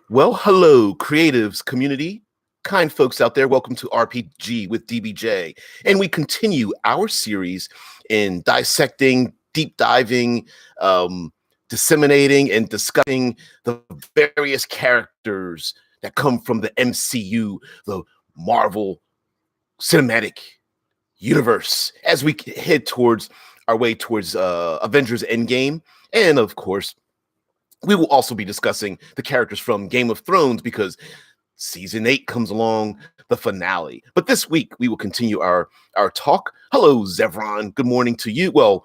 Well, hello, creatives community, kind folks out there. Welcome to RPG with DBJ. And we continue our series in dissecting, deep diving, um, disseminating, and discussing the various characters that come from the MCU, the Marvel Cinematic Universe, as we head towards our way towards Avengers Endgame. And of course, we will also be discussing the characters from Game of Thrones because season 8 comes along, the finale. But this week we will continue our talk. Hello, Zevron. Good morning to you. Well,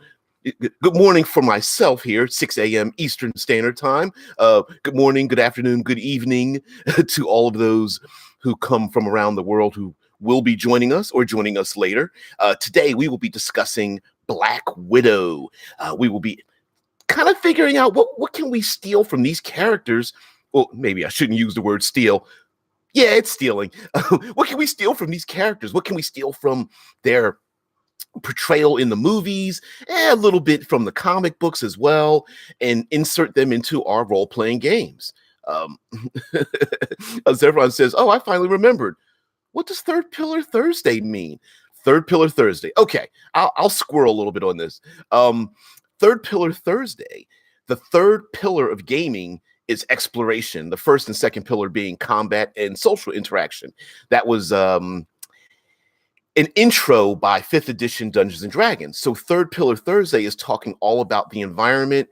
good morning for myself here, 6 a.m. Eastern Standard Time. Good morning, good afternoon, good evening to all of those who come from around the world who will be joining us or joining us later. Today we will be discussing Black Widow. We will be kind of figuring out what can we steal from these characters. Well, maybe I shouldn't use the word steal. Yeah, it's stealing. What can we steal from these characters? What can we steal from their portrayal in the movies, and a little bit from the comic books as well, and insert them into our role-playing games? As everyone says, oh, I finally remembered. What does Third Pillar Thursday mean? Third Pillar Thursday. Okay, I'll squirrel a little bit on this. Third Pillar Thursday, the third pillar of gaming is exploration. The first and second pillar being combat and social interaction. That was an intro by 5th edition Dungeons and Dragons. So Third Pillar Thursday is talking all about the environment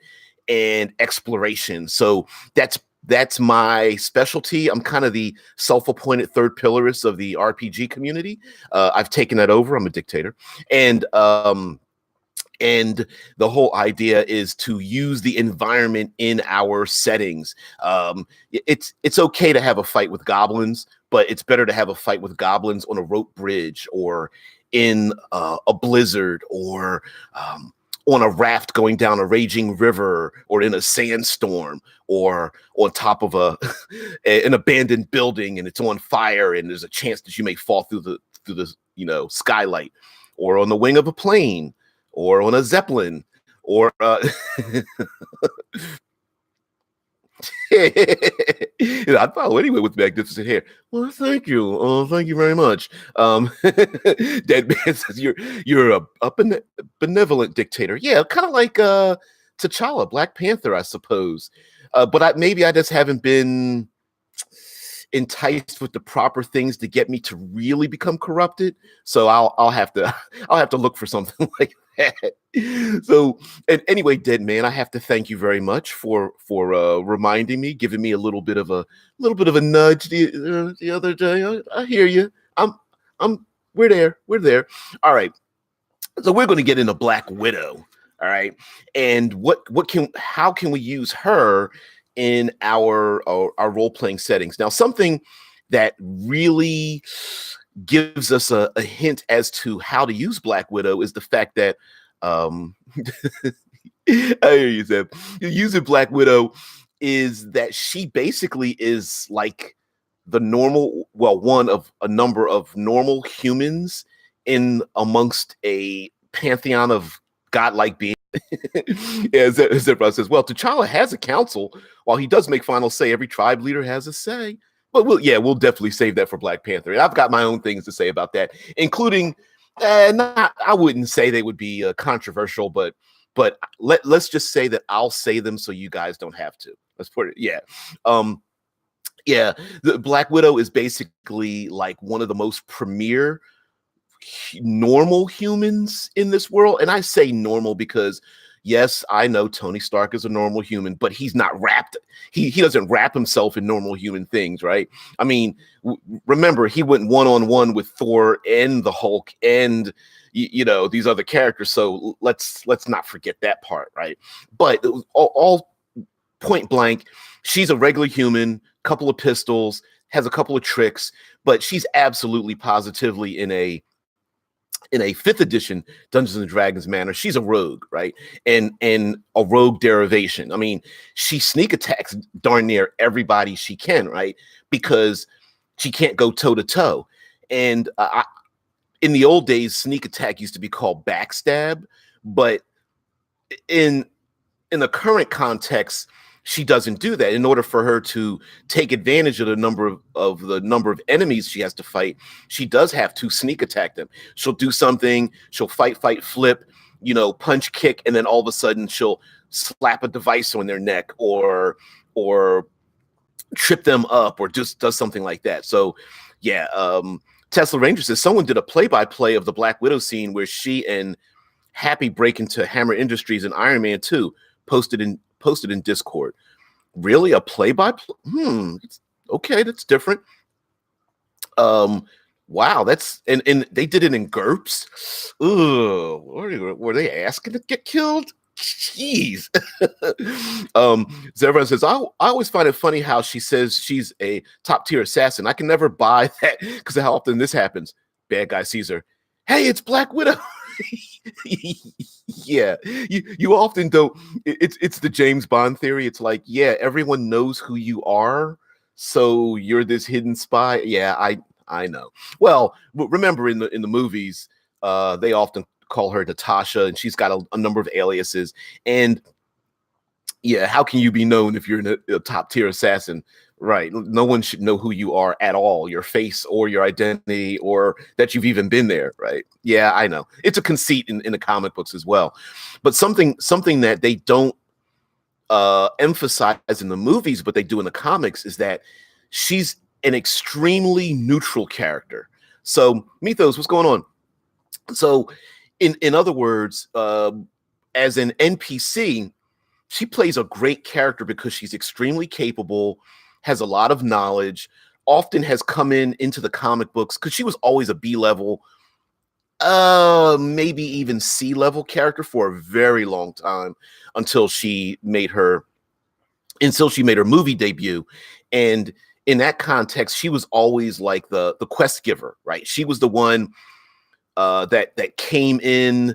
and exploration. So that's my specialty. I'm kind of the self-appointed third pillarist of the RPG community. I've taken that over. I'm a dictator. And the whole idea is to use the environment in our settings. It's okay to have a fight with goblins, but it's better to have a fight with goblins on a rope bridge or in a blizzard or on a raft going down a raging river or in a sandstorm or on top of an abandoned building and it's on fire and there's a chance that you may fall through the skylight, or on the wing of a plane, or on a Zeppelin, or I'd follow anyway with magnificent hair. Well, thank you. Thank you very much. Dead man says you're a benevolent dictator. Yeah, kind of like T'Challa, Black Panther, I suppose. But maybe I just haven't been enticed with the proper things to get me to really become corrupted. So I'll have to look for something like that. So, and anyway, Dead Man, I have to thank you very much for reminding me, giving me a little bit of a nudge the other day. I hear you. We're there. All right. So we're going to get into Black Widow. All right. And how can we use her in our role-playing settings? Now, something that really gives us a hint as to how to use Black Widow is the fact that I hear you, Zeb. Using Black Widow is that she basically is like the one of a number of normal humans in amongst a pantheon of godlike beings. As everyone says, well, T'Challa has a council. While he does make final say, every tribe leader has a say. But we'll definitely save that for Black Panther. And I've got my own things to say about that, including I wouldn't say they would be controversial, but let's just say that I'll say them so you guys don't have to. Let's put it, yeah. The Black Widow is basically like one of the most premier normal humans in this world. And I say normal because yes, I know Tony Stark is a normal human, but he's not wrapped. He doesn't wrap himself in normal human things, right? I mean, remember, he went one-on-one with Thor and the Hulk and these other characters. So let's not forget that part, right? But all point blank, she's a regular human, couple of pistols, has a couple of tricks, but she's absolutely positively in a 5th edition Dungeons and Dragons manner. She's a rogue, right? And a rogue derivation. I mean, she sneak attacks darn near everybody she can, right? Because she can't go toe to toe. And in the old days, sneak attack used to be called backstab, but in the current context, she doesn't do that. In order for her to take advantage of the number of enemies she has to fight, she does have to sneak attack them. She'll do something, she'll fight, flip, punch, kick, and then all of a sudden she'll slap a device on their neck or trip them up or just does something like that. So yeah, Tesla Ranger says someone did a play-by-play of the Black Widow scene where she and Happy break into Hammer Industries and Iron Man 2, posted in Discord. Really, a play-by-play? Okay, that's different. Wow, that's and they did it in GURPS. Ugh, were they asking to get killed? Jeez. Zevran says, I always find it funny how she says she's a top tier assassin. I can never buy that because how often this happens. Bad guy sees her. Hey, it's Black Widow. Yeah, you often don't. It's the James Bond theory. It's like, yeah, everyone knows who you are, so you're this hidden spy. Yeah, I know. Well, remember in the movies, they often call her Natasha, and she's got a number of aliases. And yeah, how can you be known if you're a top tier assassin? Right. No one should know who you are at all, your face or your identity or that you've even been there. Right. Yeah, I know. It's a conceit in the comic books as well. But something that they don't emphasize in the movies, but they do in the comics, is that she's an extremely neutral character. So, Mythos, what's going on? So, in other words, as an NPC, she plays a great character because she's extremely capable, has a lot of knowledge, often has come into the comic books because she was always a B-level, maybe even C-level character for a very long time until she made her movie debut. And in that context, she was always like the quest giver, right? She was the one that came in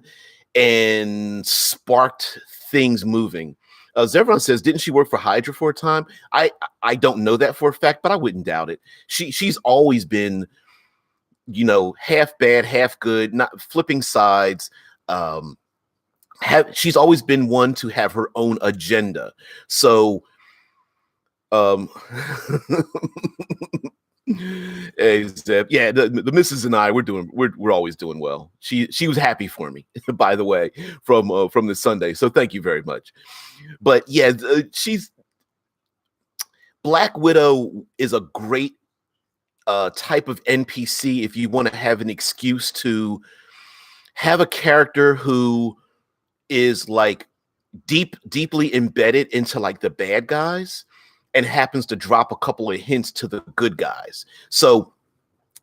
and sparked things moving. Zevron says, didn't she work for Hydra for a time? I don't know that for a fact, but I wouldn't doubt it. She's always been, half bad, half good, not flipping sides. She's always been one to have her own agenda. So, hey, Zeb, yeah, the missus and I, we're always doing well. She was happy for me, by the way, from this Sunday. So thank you very much. But yeah, Black Widow is a great type of NPC if you want to have an excuse to have a character who is like deeply embedded into like the bad guys and happens to drop a couple of hints to the good guys. So,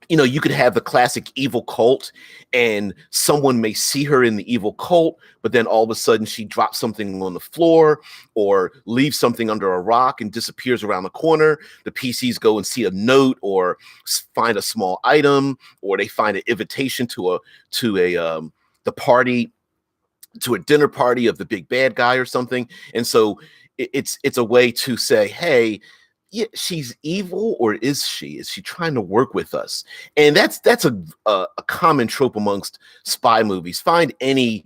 you could have the classic evil cult and someone may see her in the evil cult, but then all of a sudden she drops something on the floor or leaves something under a rock and disappears around the corner. The PCs go and see a note or find a small item, or they find an invitation to the party, to a dinner party of the big bad guy or something. And so it's a way to say, hey, yeah, she's evil, or is she trying to work with us? And that's a common trope amongst spy movies. Find any,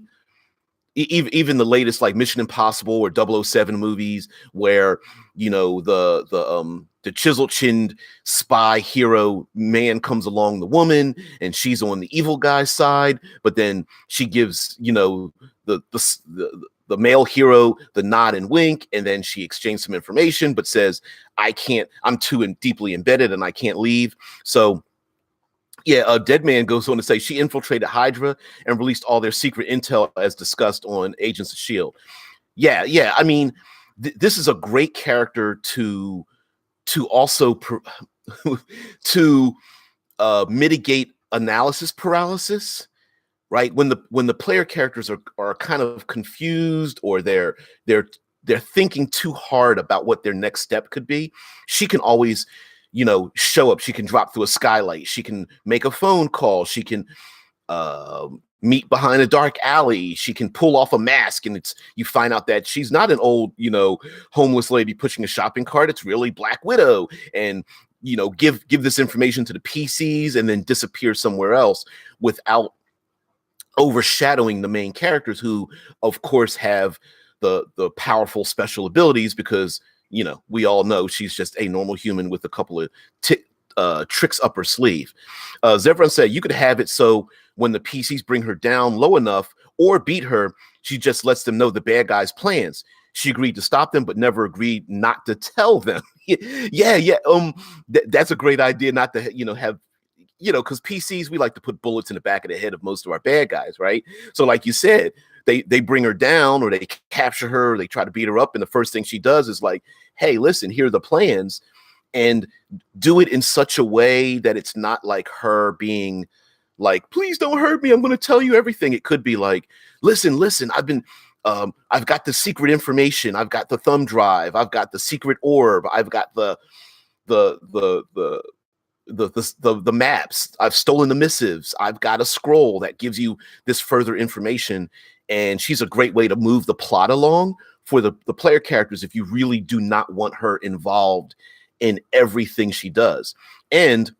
even the latest like Mission Impossible or 007 movies where the chiseled-chinned spy hero man comes along the woman and she's on the evil guy's side, but then she gives the male hero the nod and wink, and then she exchanged some information but says, I'm too deeply embedded and I can't leave. So yeah, Dead Man goes on to say she infiltrated Hydra and released all their secret intel as discussed on Agents of S.H.I.E.L.D. Yeah. I mean, this is a great character to also to mitigate analysis paralysis, right? When the player characters are kind of confused, or they're thinking too hard about what their next step could be, she can always show up. She can drop through a skylight, she can make a phone call, she can meet behind a dark alley, she can pull off a mask, and you find out that she's not an old homeless lady pushing a shopping cart. It's really Black Widow, and give this information to the PCs and then disappear somewhere else without overshadowing the main characters, who of course have the powerful special abilities because we all know she's just a normal human with a couple of tricks up her sleeve. Zevran said you could have it so when the PCs bring her down low enough or beat her, she just lets them know the bad guys' plans. She agreed to stop them, but never agreed not to tell them. Yeah. That's a great idea. Not to have because PCs, we like to put bullets in the back of the head of most of our bad guys, right? So like you said, they bring her down or they capture her, or they try to beat her up, and the first thing she does is like, hey, listen, here are the plans, and do it in such a way that it's not like her being like, please don't hurt me, I'm going to tell you everything. It could be like, listen, I've got the secret information, I've got the thumb drive, I've got the secret orb, I've got the maps, I've stolen the missives, I've got a scroll that gives you this further information. And she's a great way to move the plot along for the player characters if you really do not want her involved in everything she does. And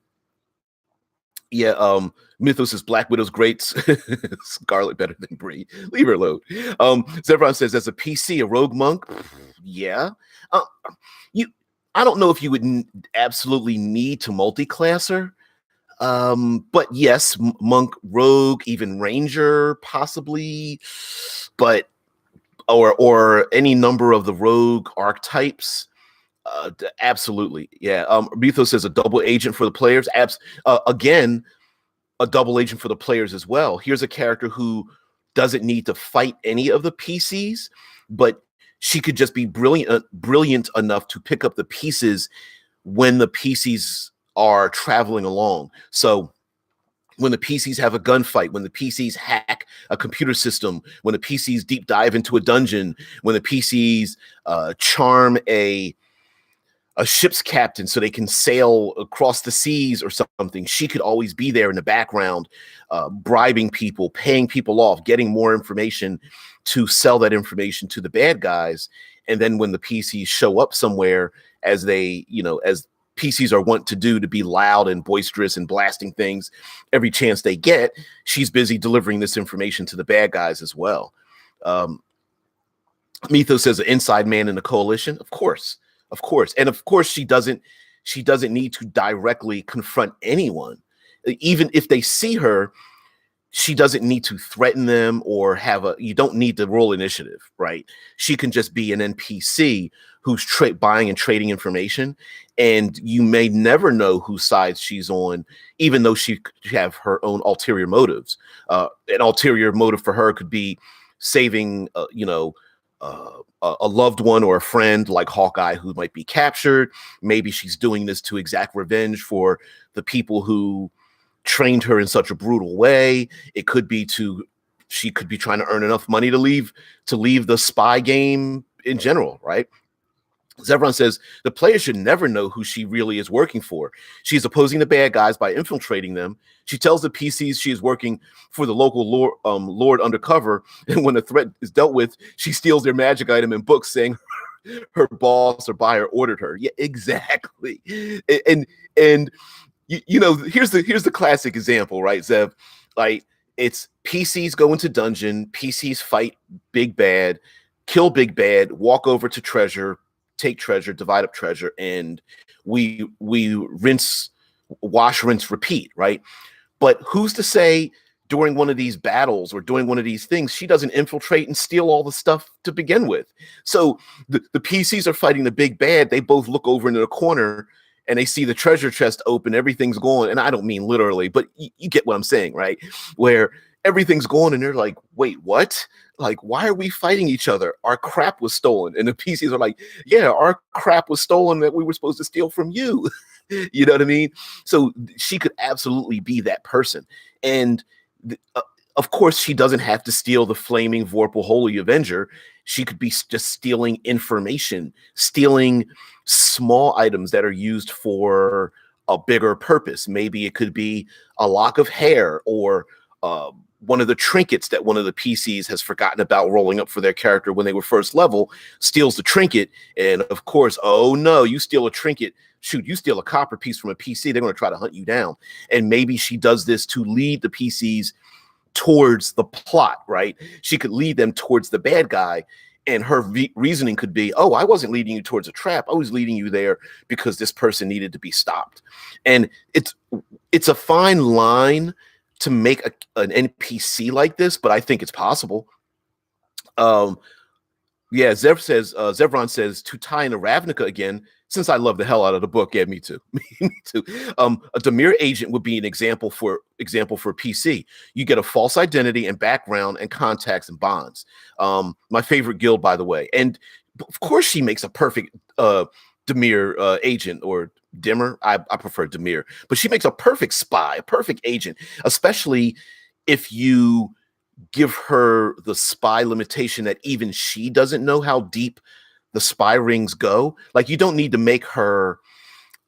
Mythos says Black Widow's great. Scarlet better than Bree. Leave her alone. Zevron says, as a PC, a rogue monk, yeah. I don't know if you would absolutely need to multi-class her. But yes, monk, rogue, even ranger, possibly, but or any number of the rogue archetypes. Absolutely, yeah. Mythos says a double agent for the players. Again, a double agent for the players as well. Here's a character who doesn't need to fight any of the PCs, but she could just be brilliant enough to pick up the pieces when the PCs are traveling along. So when the PCs have a gunfight, when the PCs hack a computer system, when the PCs deep dive into a dungeon, when the PCs charm a ship's captain so they can sail across the seas or something, she could always be there in the background, bribing people, paying people off, getting more information to sell that information to the bad guys. And then when the PCs show up somewhere, as as PCs are wont to do, to be loud and boisterous and blasting things every chance they get, she's busy delivering this information to the bad guys as well. Mythos says an inside man in the coalition. Of course. And of course she doesn't need to directly confront anyone. Even if they see her, she doesn't need to threaten them or you don't need to roll initiative, right? She can just be an NPC who's buying and trading information, and you may never know whose side she's on, even though she could have her own ulterior motives. An ulterior motive for her could be saving, a loved one or a friend like Hawkeye who might be captured. Maybe she's doing this to exact revenge for the people who trained her in such a brutal way. It could be she could be trying to earn enough money to leave the spy game in general, right? Zevron says the player should never know who she really is working for. She's opposing the bad guys by infiltrating them. She tells the PCs she is working for the local lord undercover, and when the threat is dealt with, she steals their magic item and books, saying her boss or buyer ordered her. Yeah, exactly. And here's the classic example, right, Zev? Like, it's PCs go into dungeon, PCs fight big bad, kill big bad, walk over to treasure, take treasure, divide up treasure, and we wash, rinse, repeat, right? But who's to say during one of these battles or doing one of these things, she doesn't infiltrate and steal all the stuff to begin with? So the PCs are fighting the big bad. They both look over into the corner and they see the treasure chest open, everything's going. And I don't mean literally, but you get what I'm saying, right? Where everything's going and they're like, wait, what? Like, why are we fighting each other? Our crap was stolen. And the PCs are like, yeah, our crap was stolen that we were supposed to steal from you. You know what I mean? So she could absolutely be that person. And of course, she doesn't have to steal the flaming Vorpal Holy Avenger. She could be just stealing information, stealing small items that are used for a bigger purpose. Maybe it could be a lock of hair or one of the trinkets that one of the PCs has forgotten about rolling up for their character when they were first level, steals the trinket. And of course, oh no, you steal a trinket. Shoot, you steal a copper piece from a PC, they're going to try to hunt you down. And maybe she does this to lead the PCs towards the plot, right? She could lead them towards the bad guy. And her reasoning could be, oh, I wasn't leading you towards a trap. I was leading you there because this person needed to be stopped. And it's a fine line to make an NPC like this, but I think it's possible. Yeah, Zevron says to tie into Ravnica again, since I love the hell out of the book. Yeah, me too. Me too. A Dimir agent would be an example for PC. You get a false identity and background and contacts and bonds. My favorite guild, by the way. And of course she makes a perfect Dimir agent, or Dimmer. I prefer Dimir, but she makes a perfect spy, a perfect agent, especially if you give her the spy limitation that even she doesn't know how deep the spy rings go. Like, you don't need to make her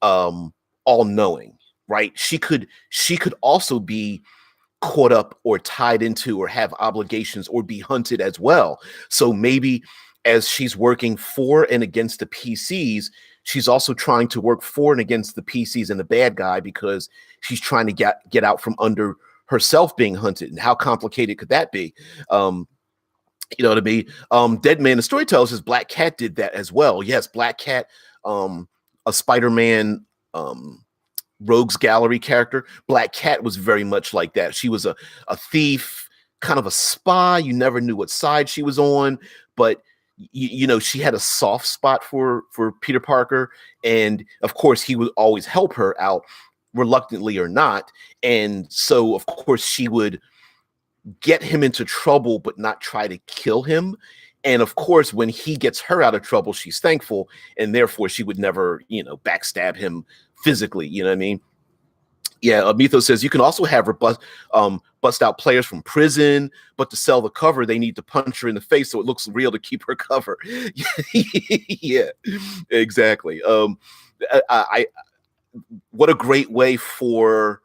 all knowing, right? She could also be caught up or tied into or have obligations or be hunted as well. So maybe as she's working for and against the PCs, she's also trying to work for and against the PCs and the bad guy, because she's trying to get out from under herself being hunted. And how complicated could that be? You know what I mean? Dead Man, the storyteller, says Black Cat did that as well. Yes, Black Cat, a Spider-Man rogues gallery character. Black Cat was very much like that. She was a thief, kind of a spy. You never knew what side she was on, but you know, she had a soft spot for Peter Parker, and of course he would always help her out, reluctantly or not. And so of course she would get him into trouble but not try to kill him. And of course when he gets her out of trouble, she's thankful, and therefore she would never, you know, backstab him physically. You know what I mean? Yeah, Mythos says you can also have her bust out players from prison, but to sell the cover, they need to punch her in the face so it looks real to keep her cover. Yeah, exactly. I what a great way to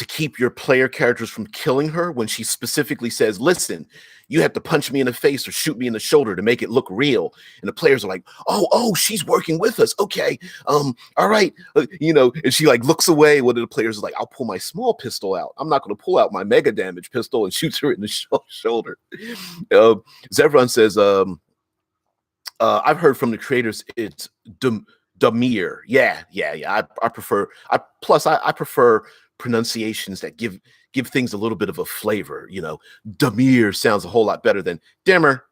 keep your player characters from killing her, when she specifically says, listen, you have to punch me in the face or shoot me in the shoulder to make it look real. And the players are like, oh, she's working with us. Okay. All right. You know, and she like looks away. One of the players is like, I'll pull my small pistol out. I'm not going to pull out my mega damage pistol, and shoots her in the shoulder. Zevron says, I've heard from the creators it's Damir. Yeah. I prefer pronunciations that give things a little bit of a flavor. You know, Damir sounds a whole lot better than Dimmer.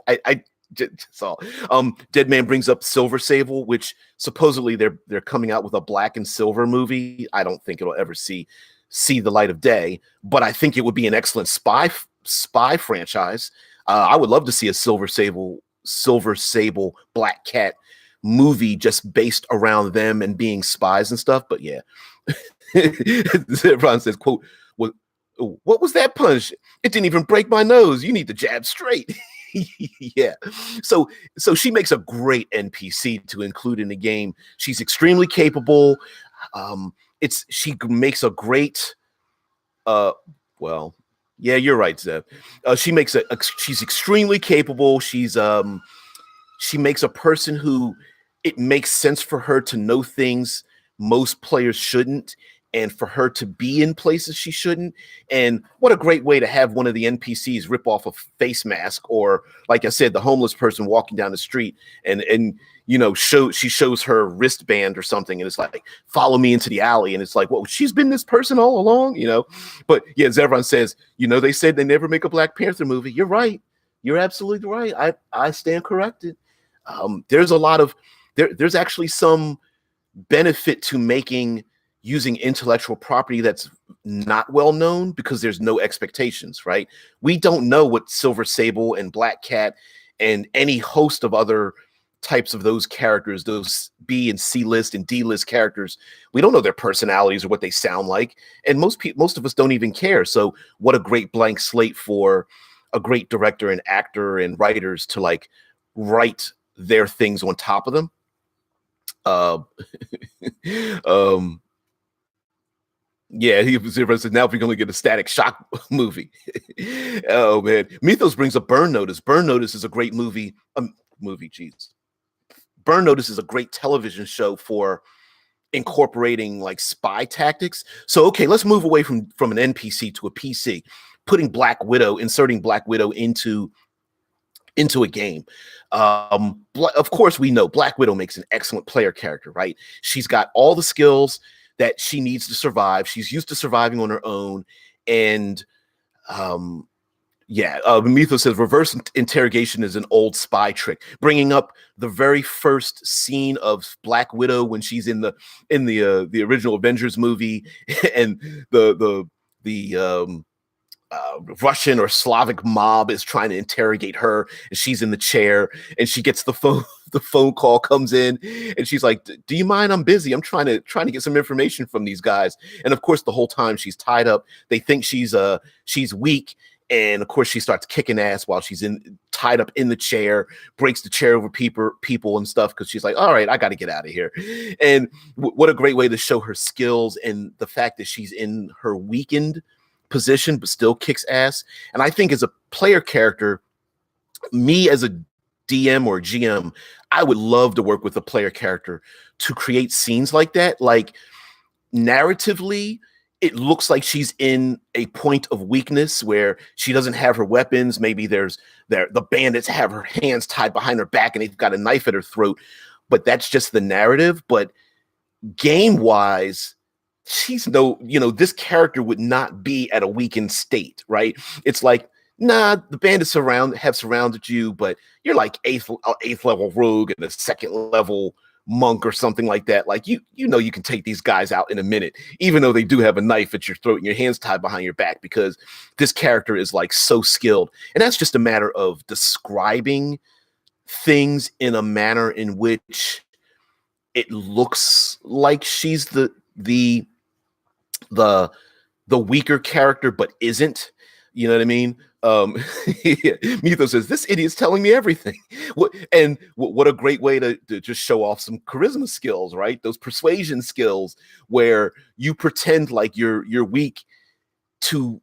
I just all. Dead Man brings up Silver Sable, which supposedly they're coming out with a black and silver movie. I don't think it'll ever see the light of day, but I think it would be an excellent spy franchise. I would love to see a Silver Sable Black Cat movie just based around them and being spies and stuff. But yeah. Ron says, quote, what was that punch? It didn't even break my nose. You need to jab straight. Yeah. So she makes a great NPC to include in the game. She's extremely capable. She makes a great well, yeah, you're right, Zev. She's extremely capable. She makes a person who it makes sense for her to know things most players shouldn't, and for her to be in places she shouldn't. And what a great way to have one of the NPCs rip off a face mask, or like I said, the homeless person walking down the street and you know, she shows her wristband or something, and it's like, follow me into the alley, and it's like, well, she's been this person all along, you know. But yeah, Zevron says, you know, they said they never make a Black Panther movie. You're right. You're absolutely right. I stand corrected. There's a lot of there's actually some benefit to using intellectual property that's not well known, because there's no expectations, right? We don't know what Silver Sable and Black Cat and any host of other types of those characters, those B and C list and D list characters, we don't know their personalities or what they sound like, and most of us don't even care. So what a great blank slate for a great director and actor and writers to like write their things on top of them. Yeah, he was said, now we're going to get a Static Shock movie. Oh man, Mythos brings up Burn Notice. Burn Notice is a great movie. Jeez. Burn Notice is a great television show for incorporating like spy tactics. So okay, let's move away from an NPC to a PC, inserting Black Widow into into a game. Of course, we know Black Widow makes an excellent player character, right? She's got all the skills that she needs to survive. She's used to surviving on her own. And yeah, Mythos says reverse interrogation is an old spy trick, bringing up the very first scene of Black Widow when she's in the original Avengers movie, and the Russian or Slavic mob is trying to interrogate her, and she's in the chair, and she gets the phone. The phone call comes in, and she's like, "Do you mind? I'm busy. I'm trying to get some information from these guys." And of course, the whole time she's tied up. They think she's weak, and of course she starts kicking ass while she's tied up in the chair, breaks the chair over people and stuff, because she's like, "All right, I got to get out of here." And what a great way to show her skills, and the fact that she's in her weakened position but still kicks ass. And I think as a player character, me as a DM or GM, I would love to work with a player character to create scenes like that. Like, narratively, it looks like she's in a point of weakness where she doesn't have her weapons. Maybe the bandits have her hands tied behind her back and they've got a knife at her throat, but that's just the narrative. But game wise, this character would not be at a weakened state, right? It's like, nah, the bandits have surrounded you, but you're like eighth level rogue and a second level monk or something like that. Like, you can take these guys out in a minute, even though they do have a knife at your throat and your hands tied behind your back, because this character is like so skilled. And that's just a matter of describing things in a manner in which it looks like she's the weaker character, but isn't. You know what I mean? Mythos says, "This idiot's telling me everything." What a great way to just show off some charisma skills, right? Those persuasion skills where you pretend like you're weak to,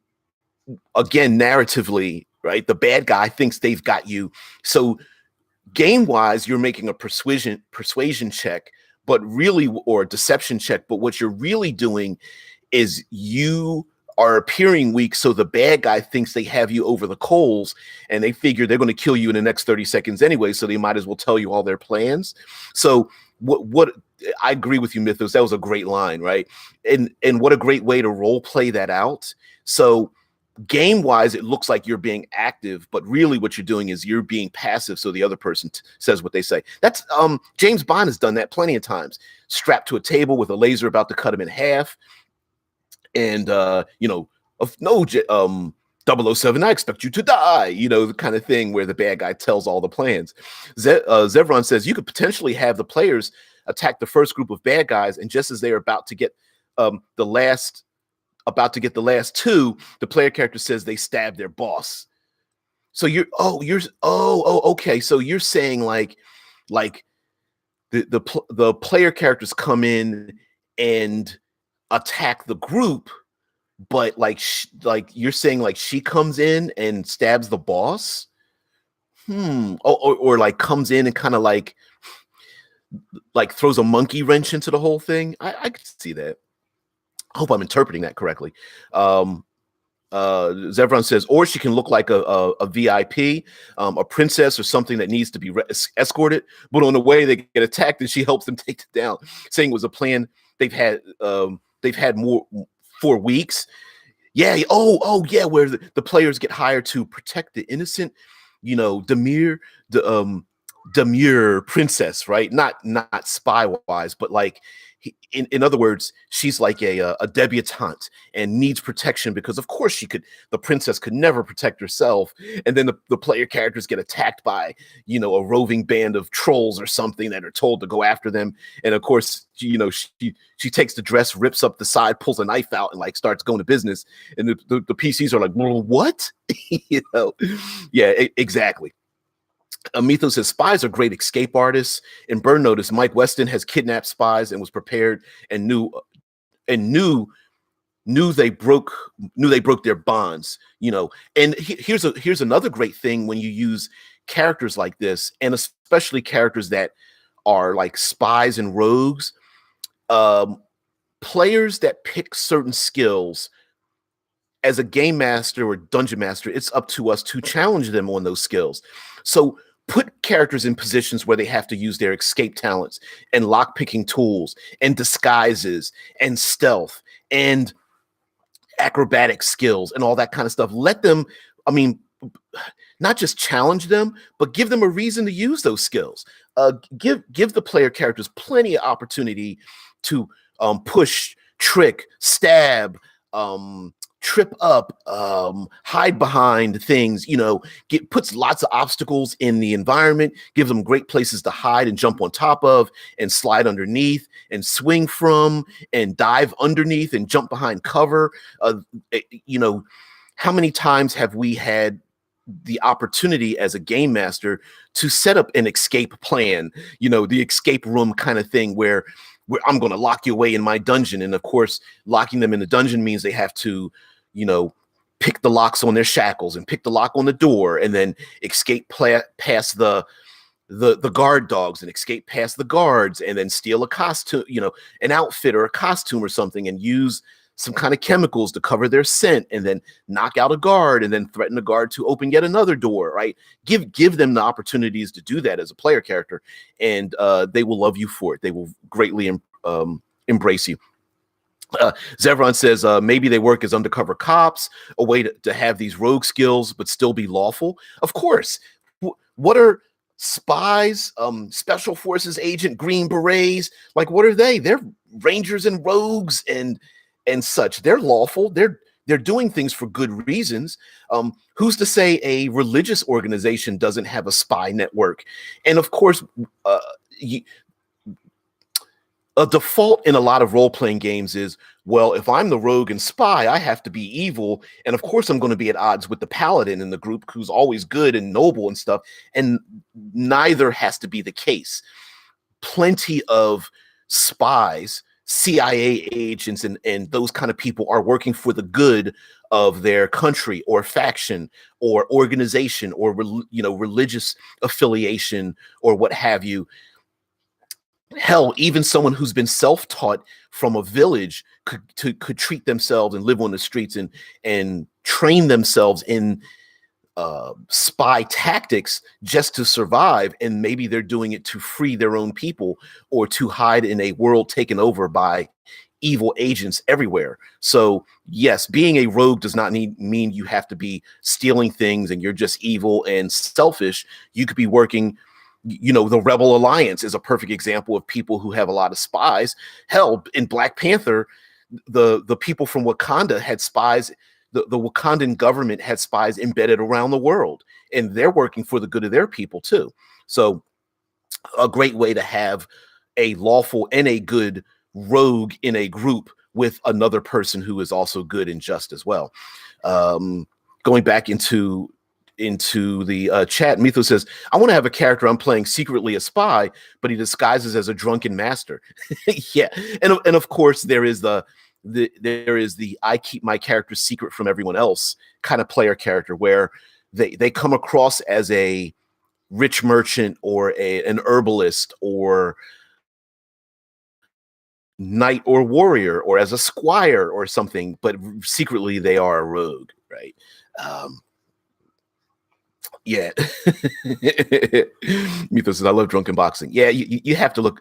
again, narratively, right? The bad guy thinks they've got you. So game-wise, you're making a persuasion check, but really, or a deception check, but what you're really doing is you are appearing weak, so the bad guy thinks they have you over the coals, and they figure they're going to kill you in the next 30 seconds anyway, so they might as well tell you all their plans. So what I agree with you, Mythos. That was a great line, right? And what a great way to role play that out. So game wise, it looks like you're being active, but really what you're doing is you're being passive, so the other person says what they say. That's James Bond has done that plenty of times, strapped to a table with a laser about to cut him in half. And no, 007, I expect you to die, the kind of thing where the bad guy tells all the plans. Zevron says you could potentially have the players attack the first group of bad guys, and just as they're about to get the last two, the player character says they stabbed their boss. So okay. So you're saying like the player characters come in and attack the group, but like you're saying like she comes in and stabs the boss, or like comes in and kind of like throws a monkey wrench into the whole thing. I can see that. I hope I'm interpreting that correctly. Zevron says, or she can look like a VIP, a princess or something that needs to be escorted, but on the way they get attacked and she helps them take it down, saying it was a plan they've had more for weeks. Yeah. Yeah. Where the players get hired to protect the innocent, demure princess, right? Not spy wise, but like, in other words, she's like a debutante and needs protection because, of course, the princess could never protect herself. And then the player characters get attacked by, a roving band of trolls or something that are told to go after them. And of course, she takes the dress, rips up the side, pulls a knife out, and like starts going to business. And the PCs are like, well, what? Yeah, exactly. Mythos says spies are great escape artists. In Burn Notice, Mike Weston has kidnapped spies and was prepared and knew they broke their bonds. And here's another great thing when you use characters like this, and especially characters that are like spies and rogues. Players that pick certain skills as a game master or dungeon master, it's up to us to challenge them on those skills. So put characters in positions where they have to use their escape talents and lock-picking tools and disguises and stealth and acrobatic skills and all that kind of stuff. Let them, I mean, not just challenge them, but give them a reason to use those skills. Give the player characters plenty of opportunity to push, trick, stab, trip up, hide behind things. Puts lots of obstacles in the environment. Gives them great places to hide and jump on top of, and slide underneath, and swing from, and dive underneath, and jump behind cover. How many times have we had the opportunity as a game master to set up an escape plan, the escape room kind of thing where I'm going to lock you away in my dungeon. And of course, locking them in the dungeon means they have to, pick the locks on their shackles and pick the lock on the door, and then escape past the guard dogs and escape past the guards, and then steal a costume, an outfit or a costume or something, and use some kind of chemicals to cover their scent, and then knock out a guard, and then threaten a guard to open yet another door, right? Give them the opportunities to do that as a player character, and they will love you for it. They will greatly embrace you. Zevron says maybe they work as undercover cops, a way to have these rogue skills but still be lawful. Of course. What are spies, special forces agent, Green Berets? Like, what are they? They're rangers and rogues and such. They're lawful. They're doing things for good reasons. Who's to say a religious organization doesn't have a spy network? And of course, a default in a lot of role-playing games is, well, if I'm the rogue and spy, I have to be evil. And of course, I'm going to be at odds with the paladin in the group, who's always good and noble and stuff. And neither has to be the case. Plenty of spies, CIA agents, and those kind of people are working for the good of their country or faction or organization or religious affiliation or what have you. Hell, even someone who's been self-taught from a village could treat themselves and live on the streets and train themselves in spy tactics just to survive, and maybe they're doing it to free their own people or to hide in a world taken over by evil agents everywhere. So yes, being a rogue does not mean you have to be stealing things and you're just evil and selfish. You could be working, the Rebel Alliance is a perfect example of people who have a lot of spies. Hell, in Black Panther, the people from Wakanda had spies. The Wakandan government had spies embedded around the world, and they're working for the good of their people too. So a great way to have a lawful and a good rogue in a group with another person who is also good and just as well. Going back into the chat, Mitho says, I want to have a character I'm playing secretly a spy, but he disguises as a drunken master. Yeah. And of course there is the I keep my character secret from everyone else kind of player character, where they come across as a rich merchant or an herbalist or knight or warrior or as a squire or something, but secretly they are a rogue, right? Yeah. Mythos says, I love drunken boxing. Yeah, you have to look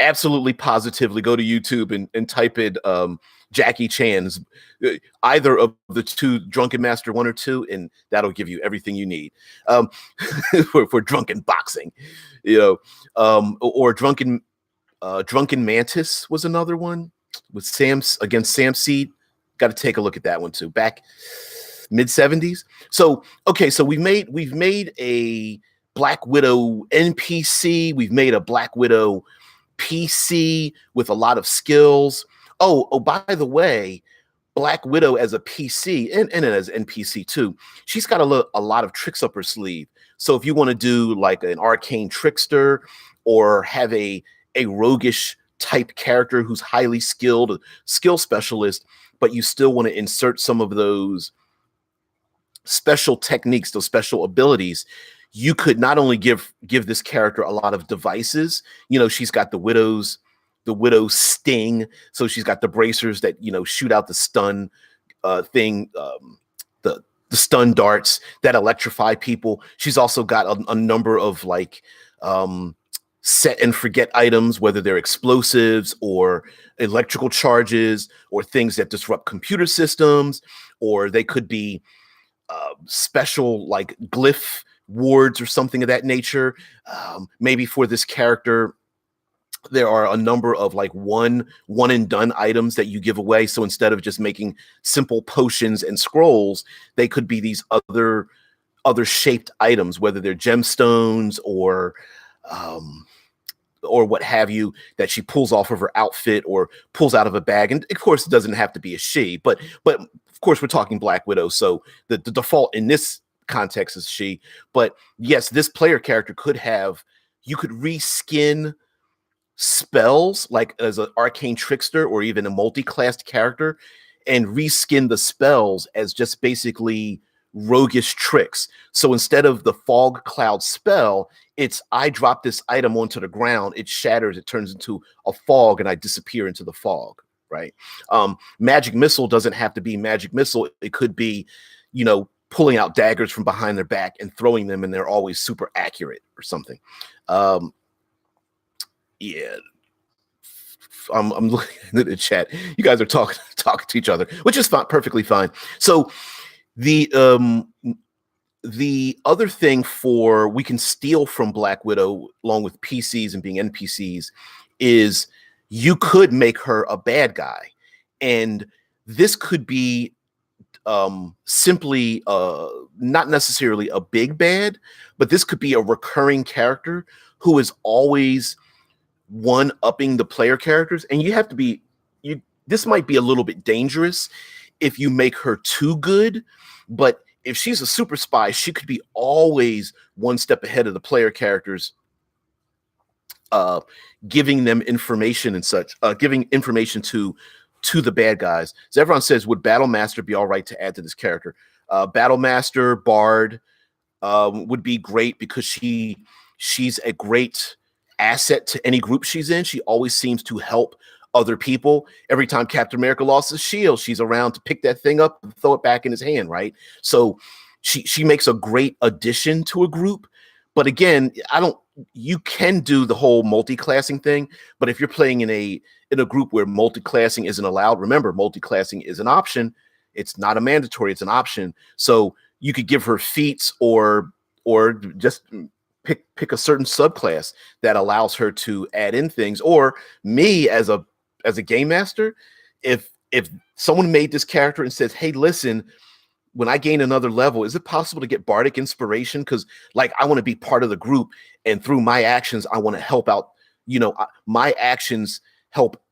absolutely positively, go to YouTube and type in Jackie Chan's either of the two, Drunken Master 1 or 2, and that'll give you everything you need for drunken boxing, or drunken Mantis was another one with against Sam Seed. Got to take a look at that one too. Back mid-70s. So okay, so we've made a Black Widow NPC. We've made a Black Widow PC with a lot of skills. Oh, by the way, Black Widow as a PC and as NPC too, she's got a lot of tricks up her sleeve. So if you want to do like an arcane trickster or have a roguish type character who's highly skilled, a skill specialist, but you still want to insert some of those special techniques, those special abilities, you could not only give this character a lot of devices. She's got the widow's sting, so she's got the bracers that shoot out the stun thing, the stun darts that electrify people. She's also got a number of like set and forget items, whether they're explosives or electrical charges or things that disrupt computer systems, or they could be special like glyph wards or something of that nature. Maybe for this character, there are a number of like one and done items that you give away. So instead of just making simple potions and scrolls, they could be these other shaped items, whether they're gemstones or what have you, that she pulls off of her outfit or pulls out of a bag. And of course, it doesn't have to be a she, but of course we're talking Black Widow, so the default in this context is she. But yes, this player character you could reskin spells like as an arcane trickster or even a multi-classed character, and reskin the spells as just basically roguish tricks. So instead of the fog cloud spell, it's I drop this item onto the ground, it shatters, it turns into a fog, and I disappear into the fog, right? Magic missile doesn't have to be magic missile. It could be, pulling out daggers from behind their back and throwing them, and they're always super accurate or something. Yeah, I'm looking at the chat. You guys are talking to each other, which is fine, perfectly fine. So the other thing we can steal from Black Widow, along with PCs and being NPCs, is you could make her a bad guy, and this could be simply not necessarily a big bad, but this could be a recurring character who is always one-upping the player characters, and you have to be this might be a little bit dangerous if you make her too good, but if she's a super spy, she could be always one step ahead of the player characters, giving them information and such, giving information to the bad guys. Zevron says, would Battlemaster be all right to add to this character? Battlemaster, Bard would be great because she's a great asset to any group she's in. She always seems to help other people. Every time Captain America lost his shield, she's around to pick that thing up and throw it back in his hand, right? So she makes a great addition to a group. But again, you can do the whole multi-classing thing, but if you're playing in a group where multi-classing isn't allowed, remember, multi-classing is an option. It's not a mandatory, it's an option. So you could give her feats or just pick a certain subclass that allows her to add in things. Or me as a game master, if someone made this character and says, hey, listen, when I gain another level, is it possible to get bardic inspiration? Because like I want to be part of the group, and through my actions, I want to help out. My actions help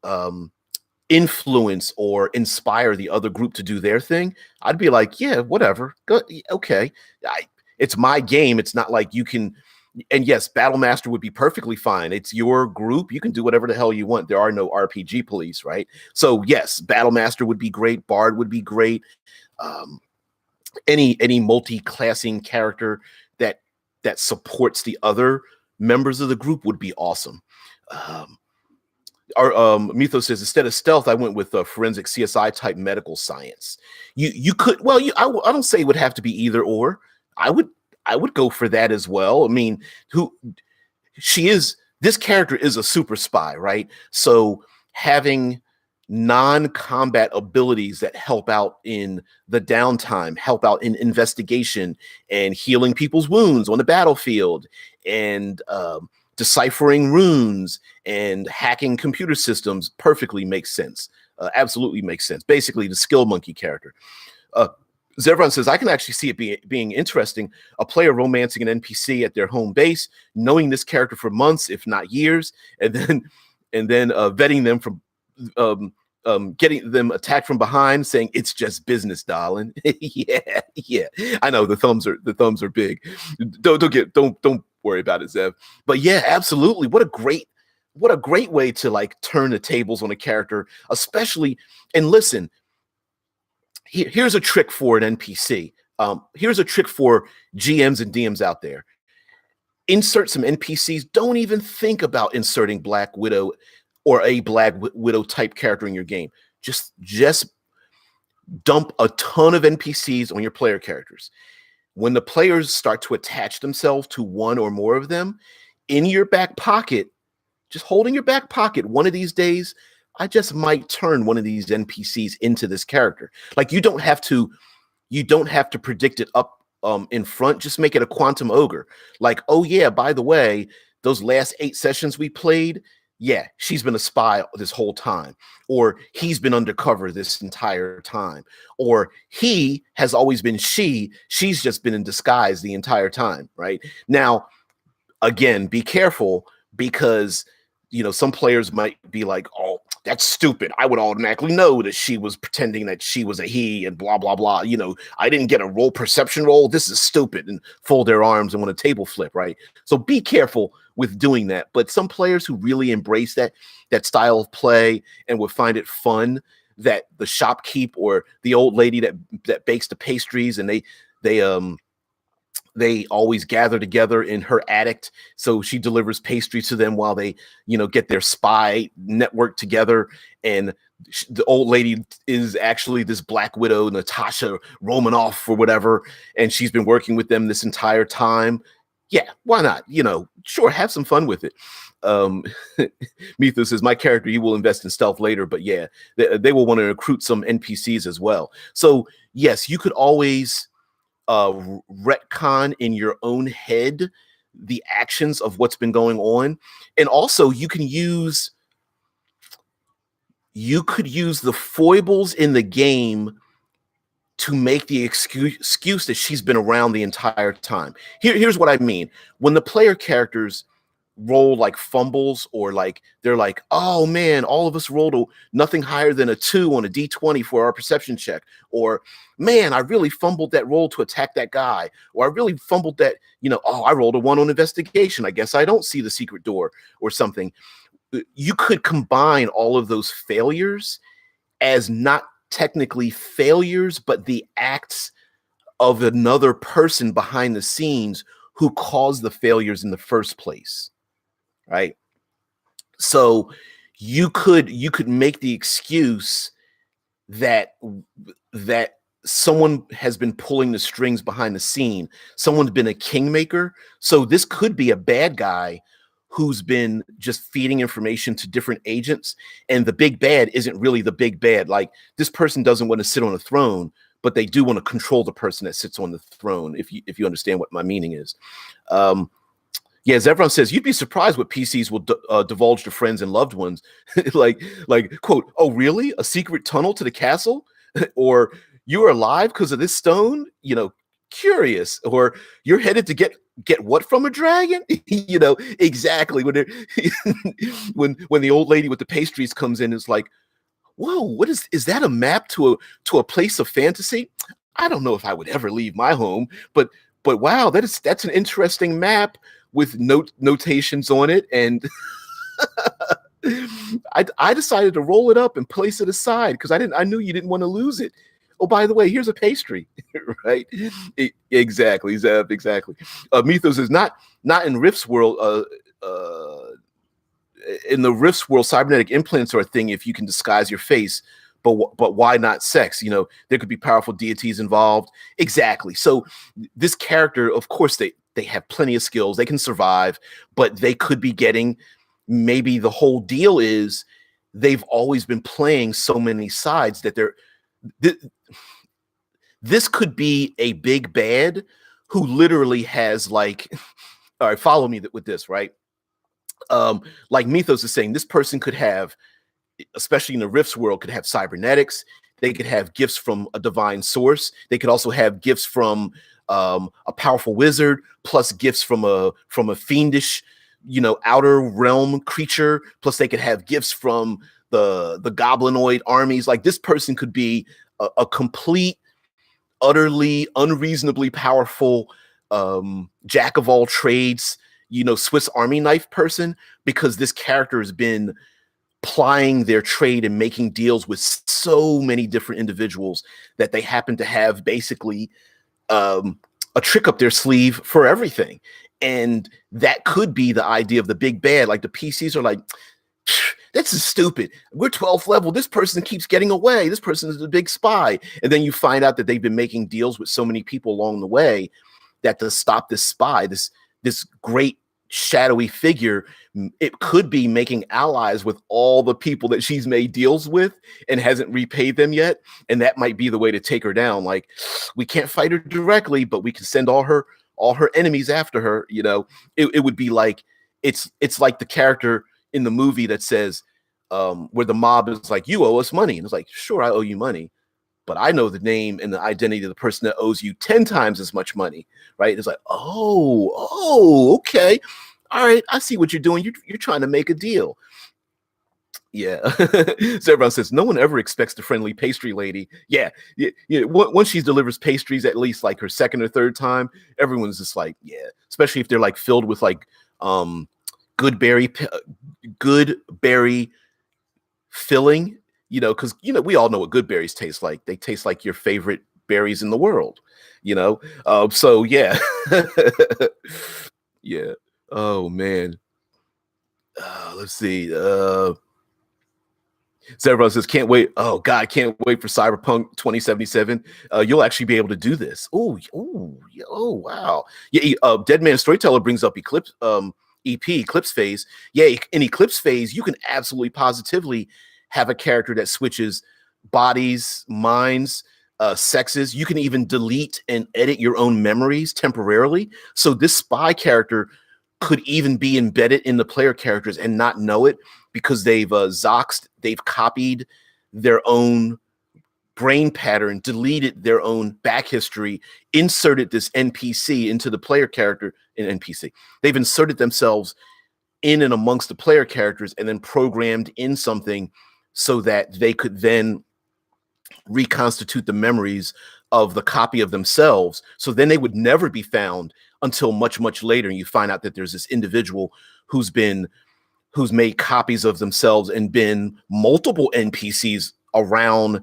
influence or inspire the other group to do their thing. I'd be like, yeah, whatever. Go, okay. It's my game. It's not like you can. And yes, Battlemaster would be perfectly fine. It's your group. You can do whatever the hell you want. There are no RPG police, right? So yes, Battlemaster would be great. Bard would be great. Any multi-classing character that supports the other members of the group would be awesome. Our Mythos says, instead of stealth, I went with forensic CSI type medical science. You could, I don't say it would have to be either or. I would go for that as well. I mean, this character is a super spy, right? So having non-combat abilities that help out in the downtime, help out in investigation and healing people's wounds on the battlefield, and deciphering runes and hacking computer systems perfectly makes sense. Absolutely makes sense. Basically, the skill monkey character. Zevron says, I can actually see it being interesting. A player romancing an NPC at their home base, knowing this character for months, if not years, and then vetting them from getting them attacked from behind, saying it's just business, darling. yeah. I know the thumbs are big. Don't worry about it, Zev. But yeah, absolutely. What a great way to like turn the tables on a character, especially. And listen, here's a trick for an NPC. Here's a trick for GMs and DMs out there. Insert some NPCs. Don't even think about inserting Black Widow or a Black Widow type character in your game. Just dump a ton of NPCs on your player characters. When the players start to attach themselves to one or more of them, in your back pocket, just holding your back pocket, one of these days, I just might turn one of these NPCs into this character. Like you don't have to predict it up in front. Just make it a quantum ogre. Like, oh yeah, by the way, those last 8 sessions we played, yeah, she's been a spy this whole time, or he's been undercover this entire time, or he has always been she's just been in disguise the entire time, right? Now, again, be careful, because some players might be like, oh, that's stupid. I would automatically know that she was pretending that she was a he and blah blah blah. I didn't get a role perception roll. This is stupid, and fold their arms and want a table flip, right? So be careful with doing that. But some players who really embrace that style of play and would find it fun, that the shopkeep or the old lady that bakes the pastries, and they always gather together in her attic, so she delivers pastries to them while they get their spy network together. And the old lady is actually this Black Widow, Natasha Romanoff or whatever, and she's been working with them this entire time. Yeah, why not? Sure, have some fun with it. Mythos says, my character, you will invest in stealth later, but yeah, they will want to recruit some NPCs as well. So yes, you could always retcon in your own head the actions of what's been going on. And also you could use the foibles in the game to make the excuse that she's been around the entire time. Here's what I mean. When the player characters roll like fumbles, or like they're like, oh man, all of us rolled nothing higher than a 2 on a d20 for our perception check, or man, I really fumbled that roll to attack that guy, or I really fumbled that, oh, I rolled a 1 on investigation, I guess I don't see the secret door or something. You could combine all of those failures as not technically failures, but the acts of another person behind the scenes who caused the failures in the first place. Right. So you could make the excuse that someone has been pulling the strings behind the scene. Someone's been a kingmaker. So this could be a bad guy who's been just feeding information to different agents. And the big bad isn't really the big bad. Like, this person doesn't want to sit on a throne, but they do want to control the person that sits on the throne, if you understand what my meaning is. Yeah, as everyone says, you'd be surprised what PCs will divulge to friends and loved ones. like, quote, oh, really? A secret tunnel to the castle? Or you are alive because of this stone? Curious. Or you're headed to get what from a dragon? Exactly. When when the old lady with the pastries comes in, it's like, whoa, what is that a map to a place of fantasy? I don't know if I would ever leave my home, but wow, that's an interesting map with notations on it. And I decided to roll it up and place it aside because I knew you didn't want to lose it. Oh, by the way, here's a pastry, right? Exactly. Mythos is not in Rift's world. In the Rift's world, cybernetic implants are a thing if you can disguise your face. But why not sex? There could be powerful deities involved. Exactly. So this character, of course, they have plenty of skills. They can survive, but they could be getting, maybe the whole deal is they've always been playing so many sides that this could be a big bad who literally has, like, all right, follow me with this, right? Like Mythos is saying, this person could have, especially in the Rift's world, could have cybernetics. They could have gifts from a divine source. They could also have gifts from a powerful wizard, plus gifts from a fiendish, outer realm creature. Plus they could have gifts from the goblinoid armies. Like, this person could be a complete, utterly unreasonably powerful jack of all trades, Swiss Army knife person, because this character has been plying their trade and making deals with so many different individuals that they happen to have basically a trick up their sleeve for everything. And that could be the idea of the big bad. Like, the PCs are like, This is stupid. We're 12th level. This person keeps getting away. This person is a big spy. And then you find out that they've been making deals with so many people along the way that to stop this spy, this great shadowy figure, it could be making allies with all the people that she's made deals with and hasn't repaid them yet. And that might be the way to take her down. Like, we can't fight her directly, but we can send all her enemies after her. You know, it would be like, it's like the character in the movie that says, where the mob is like, you owe us money. And it's like, sure, I owe you money, but I know the name and the identity of the person that owes you 10 times as much money, right? It's like, oh, okay. All right, I see what you're doing. You're trying to make a deal. Yeah. So everyone says, no one ever expects the friendly pastry lady. Yeah. Once she delivers pastries, at least like her second or third time, everyone's just like, yeah, especially if they're like filled with like good berry filling, you know, because, you know, we all know what good berries taste like. They taste like your favorite berries in the world, you know? So yeah. Yeah. Oh man. Let's see. So everyone says, can't wait. Oh God, can't wait for Cyberpunk 2077. You'll actually be able to do this. Oh, wow. Yeah, Dead Man Storyteller brings up Eclipse Eclipse Phase. Yeah, in Eclipse Phase, you can absolutely positively have a character that switches bodies, minds, sexes. You can even delete and edit your own memories temporarily. So this spy character could even be embedded in the player characters and not know it, because they've they've copied their own brain pattern, deleted their own back history, inserted this NPC into the player character in NPC. They've inserted themselves in and amongst the player characters and then programmed in something so that they could then reconstitute the memories of the copy of themselves. So then they would never be found until much, much later. And you find out that there's this individual who's made copies of themselves and been multiple NPCs around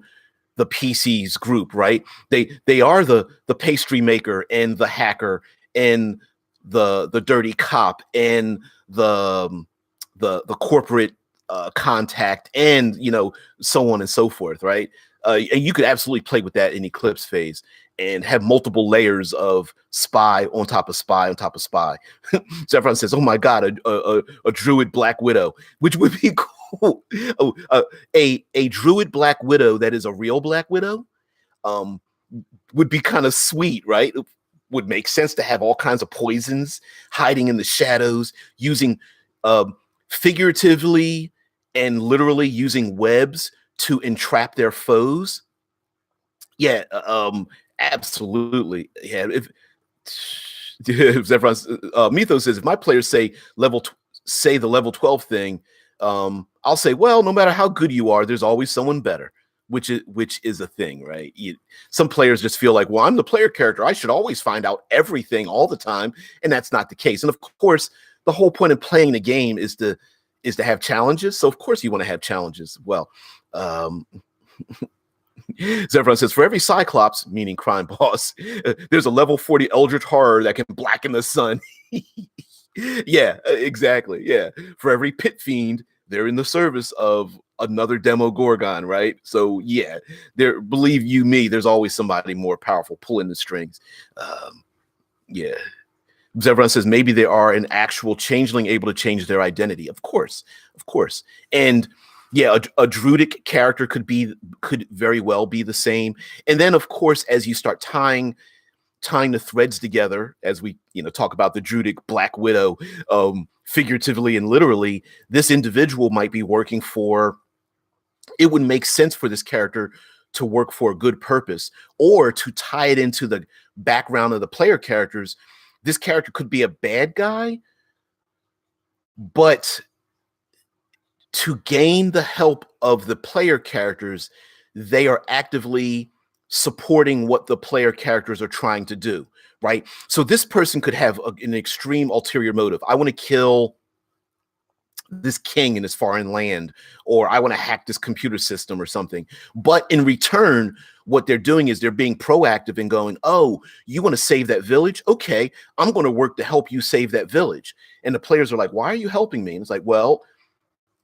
the PC's group, right? They are the pastry maker and the hacker and the dirty cop and the corporate contact, and you know, so on and so forth, right? And you could absolutely play with that in Eclipse Phase and have multiple layers of spy on top of spy on top of spy. So everyone says, "Oh my God, a druid Black Widow," which would be cool. Oh, a druid Black Widow that is a real Black Widow, would be kind of sweet, right? It would make sense to have all kinds of poisons hiding in the shadows, using figuratively and literally using webs to entrap their foes. Yeah, absolutely. Yeah, if everyone's Mythos says, if my players say say the level 12 thing, I'll say, well, no matter how good you are, there's always someone better, which is a thing, right? Some players just feel like, well, I'm the player character, I should always find out everything all the time, and that's not the case. And of course, the whole point of playing the game is to have challenges. So of course you want to have challenges. Well, so everyone says, for every Cyclops, meaning crime boss, there's a level 40 Eldritch Horror that can blacken the sun. Yeah, exactly. Yeah. For every Pit Fiend, they're in the service of another Demo Gorgon, right? So yeah, believe you me, there's always somebody more powerful pulling the strings. Yeah. So everyone says, maybe they are an actual changeling able to change their identity. Of course. And yeah, a druidic character could very well be the same. And then of course, as you start tying the threads together, as we talk about the druidic Black Widow, figuratively and literally, this individual might be working for, it would make sense for this character to work for a good purpose, or to tie it into the background of the player characters. This character could be a bad guy, but to gain the help of the player characters, they are actively supporting what the player characters are trying to do, right? So this person could have an extreme ulterior motive. I want to kill this king in this foreign land, or I want to hack this computer system or something. But in return, what they're doing is they're being proactive and going, oh, you want to save that village? Okay, I'm going to work to help you save that village. And the players are like, why are you helping me? And it's like, well,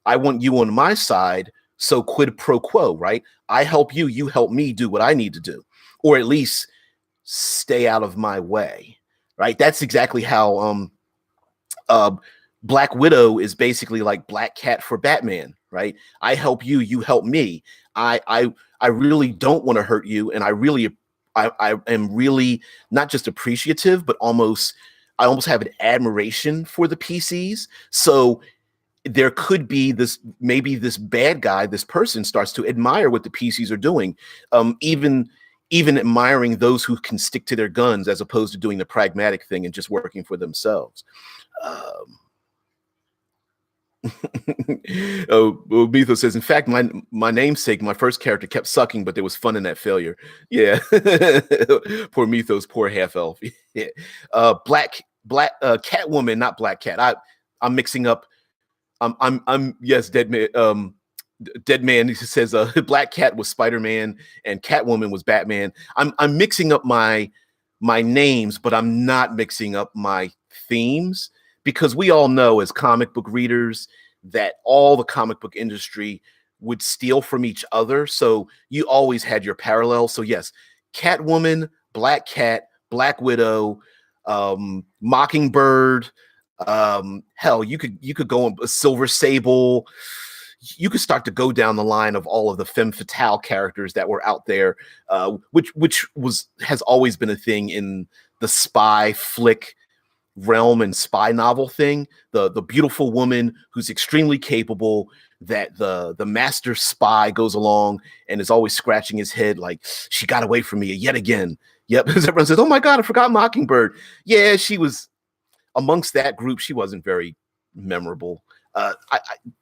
I want you on my side, so quid pro quo, right? I help you, you help me do what I need to do, or at least stay out of my way, right? That's exactly how uh, Black Widow is basically like Black Cat for Batman, right? I help you, you help me. I really don't want to hurt you, and I am really not just appreciative, but I almost have an admiration for the PCs. So there could be this, maybe this bad guy, this person starts to admire what the PCs are doing, even admiring those who can stick to their guns as opposed to doing the pragmatic thing and just working for themselves. Um, well, Mythos says, in fact, my namesake, my first character, kept sucking, but there was fun in that failure. Yeah, poor Mythos, poor half elf. Yeah. Black Catwoman, not Black Cat. I'm mixing up. I'm yes, Dead Man. Dead Man. He says, Black Cat was Spider-Man and Catwoman was Batman. I'm mixing up my names, but I'm not mixing up my themes, because we all know as comic book readers that all the comic book industry would steal from each other. So you always had your parallels. So yes, Catwoman, Black Cat, Black Widow, Mockingbird, hell, you could go on Silver Sable. You could start to go down the line of all of the femme fatale characters that were out there, which has always been a thing in the spy flick realm and spy novel thing. The beautiful woman who's extremely capable, that the master spy goes along and is always scratching his head like, she got away from me yet again. Yep. Everyone says, oh my God, I forgot Mockingbird. Yeah, she was amongst that group. She wasn't very memorable.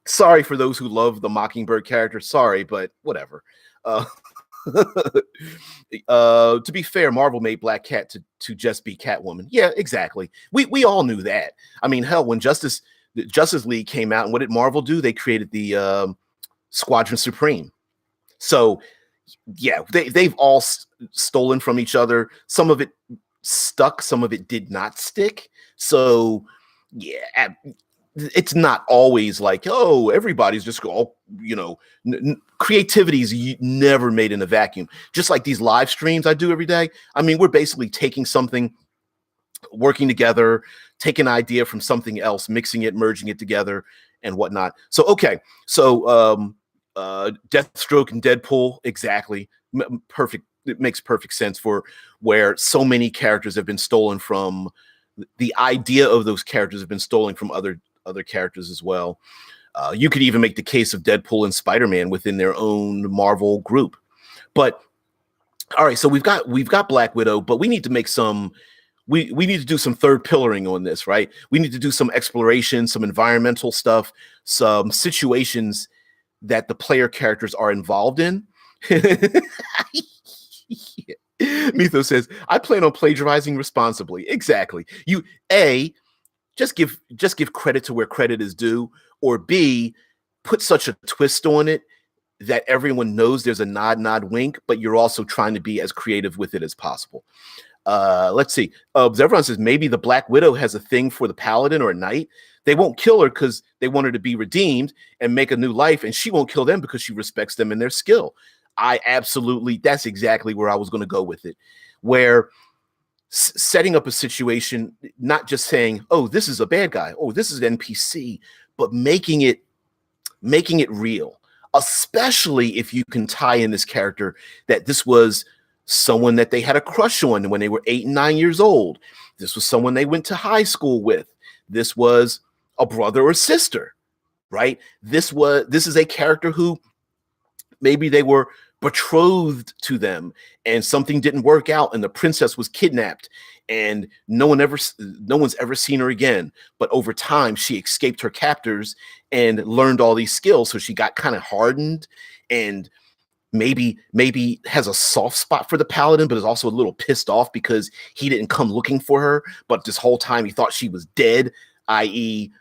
Sorry for those who love the Mockingbird character. Sorry, but whatever. Uh, to be fair, Marvel made Black Cat to just be Catwoman. Yeah, exactly. We all knew that. I mean, hell, when Justice League came out, and what did Marvel do? They created the Squadron Supreme. So yeah, they've all stolen from each other. Some of it stuck, some of it did not stick. So yeah, it's not always like, oh, everybody's just go, creativity is never made in a vacuum. Just like these live streams I do every day. I mean, we're basically taking something, working together, take an idea from something else, mixing it, merging it together, and whatnot. So okay, so Deathstroke and Deadpool, exactly, perfect. It makes perfect sense for where so many characters have been stolen from. The idea of those characters have been stolen from other characters as well. You could even make the case of Deadpool and Spider-Man within their own Marvel group. But all right, so we've got Black Widow, but we need to make some. We need to do some third pillaring on this, right? We need to do some exploration, some environmental stuff, some situations that the player characters are involved in. Mythos says, I plan on plagiarizing responsibly. Exactly. You just give credit to where credit is due, or B, put such a twist on it that everyone knows there's a nod, wink, but you're also trying to be as creative with it as possible. Let's see. Everyone says maybe the Black Widow has a thing for the Paladin or a Knight. They won't kill her because they want her to be redeemed and make a new life, and she won't kill them because she respects them and their skill. That's exactly where I was going to go with it, where setting up a situation, not just saying, oh, this is a bad guy, oh, this is an NPC, but making it real, especially if you can tie in this character that this was someone that they had a crush on when they were 8 and 9 years old. This was someone they went to high school with. This was a brother or sister, right? This is a character who maybe they were betrothed to them and something didn't work out and the princess was kidnapped and no one's ever seen her again. But over time, she escaped her captors and learned all these skills. So she got kind of hardened and maybe has a soft spot for the Paladin, but is also a little pissed off because he didn't come looking for her. But this whole time he thought she was dead, i.e.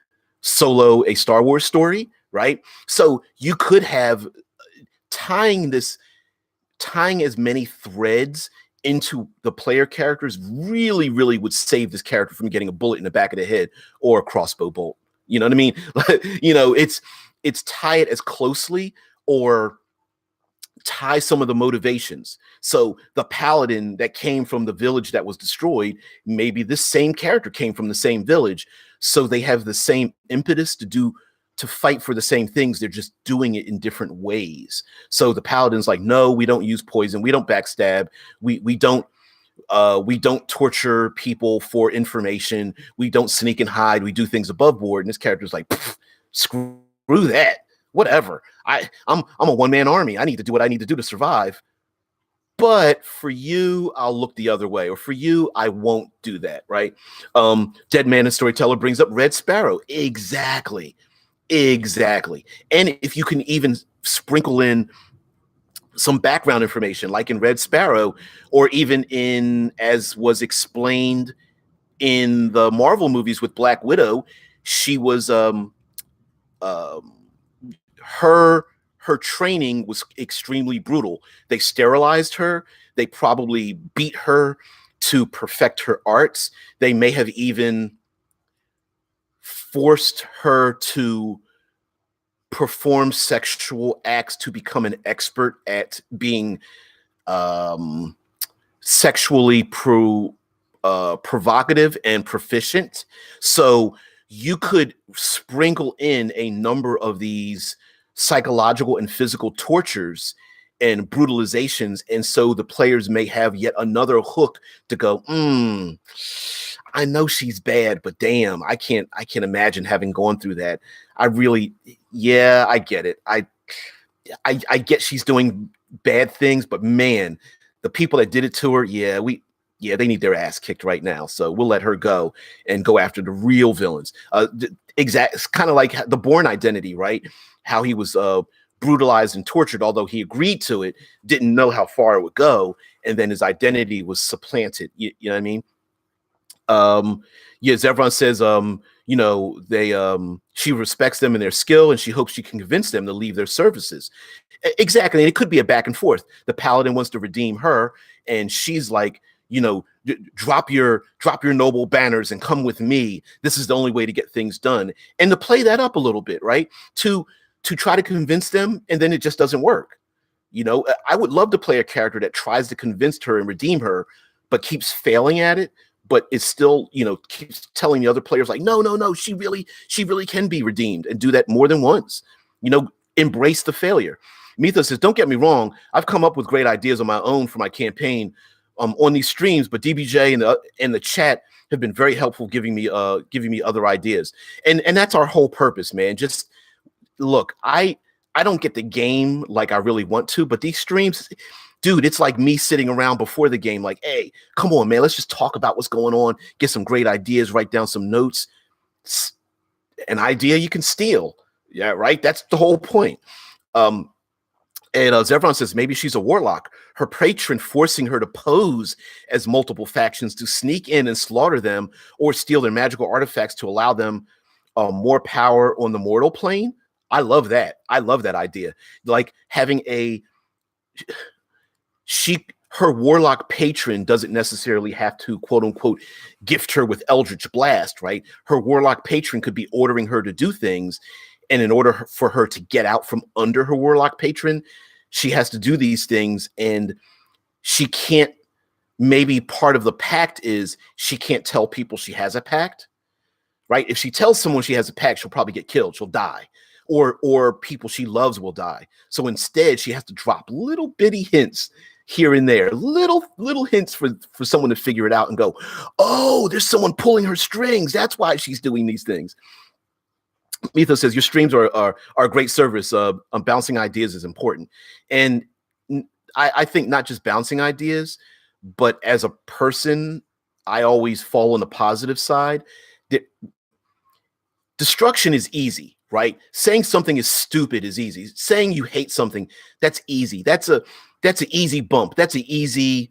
Solo, a Star Wars story, right? So you could have tying as many threads into the player characters really would save this character from getting a bullet in the back of the head or a crossbow bolt. You know what I mean? it's tie it as closely or tie some of the motivations. So the paladin that came from the village that was destroyed, maybe this same character came from the same village. So they have the same impetus to fight for the same things. They're just doing it in different ways. So the paladin's like, no, we don't use poison. We don't backstab. We don't torture people for information. We don't sneak and hide. We do things above board. And this character's like, screw that. Whatever. I'm a one-man army. I need to do what I need to do to survive. But for you, I'll look the other way. Or for you, I won't do that, right? Dead Man and Storyteller brings up Red Sparrow. Exactly. And if you can even sprinkle in some background information, like in Red Sparrow, or even in, as was explained in the Marvel movies with Black Widow, she was her training was extremely brutal. They sterilized her. They probably beat her to perfect her arts. They may have even forced her to perform sexual acts to become an expert at being sexually provocative and proficient. So you could sprinkle in a number of these psychological and physical tortures and brutalizations, and so the players may have yet another hook to go, I know she's bad, but damn, I can't imagine having gone through that. I get it. I get she's doing bad things, but man, the people that did it to her, they need their ass kicked right now. So we'll let her go and go after the real villains. It's kind of like the Bourne Identity, right? How he was brutalized and tortured, although he agreed to it, didn't know how far it would go, and then his identity was supplanted. You know what I mean? Zevron says, she respects them and their skill, and she hopes she can convince them to leave their services. Exactly. And it could be a back and forth. The paladin wants to redeem her, and she's like, drop your noble banners and come with me. This is the only way to get things done. And to play that up a little bit, right? To try to convince them, and then it just doesn't work. I would love to play a character that tries to convince her and redeem her, but keeps failing at it. But it's still, keeps telling the other players like, no, she really can be redeemed, and do that more than once. Embrace the failure. Mythos says, don't get me wrong, I've come up with great ideas on my own for my campaign on these streams, but DBJ and the chat have been very helpful giving me other ideas. And that's our whole purpose, man. Just look, I don't get the game like I really want to, but these streams, dude, it's like me sitting around before the game like, hey, come on, man, let's just talk about what's going on, get some great ideas, write down some notes. It's an idea you can steal. Yeah, right? That's the whole point. And Zevron says maybe she's a warlock. Her patron forcing her to pose as multiple factions to sneak in and slaughter them or steal their magical artifacts to allow them more power on the mortal plane. I love that. I love that idea. Like having her warlock patron doesn't necessarily have to, quote unquote, gift her with Eldritch Blast, right? Her warlock patron could be ordering her to do things. And in order for her to get out from under her warlock patron, she has to do these things. And she can't, maybe part of the pact is she can't tell people she has a pact, right? If she tells someone she has a pact, she'll probably get killed. She'll die. Or people she loves will die. So instead, she has to drop little bitty hints here and there, little hints for someone to figure it out and go, oh, there's someone pulling her strings. That's why she's doing these things. Mythos says, your streams are a great service. Bouncing ideas is important. And I think not just bouncing ideas, but as a person, I always fall on the positive side. Destruction is easy, right? Saying something is stupid is easy. Saying you hate something, that's easy. That's an easy bump. The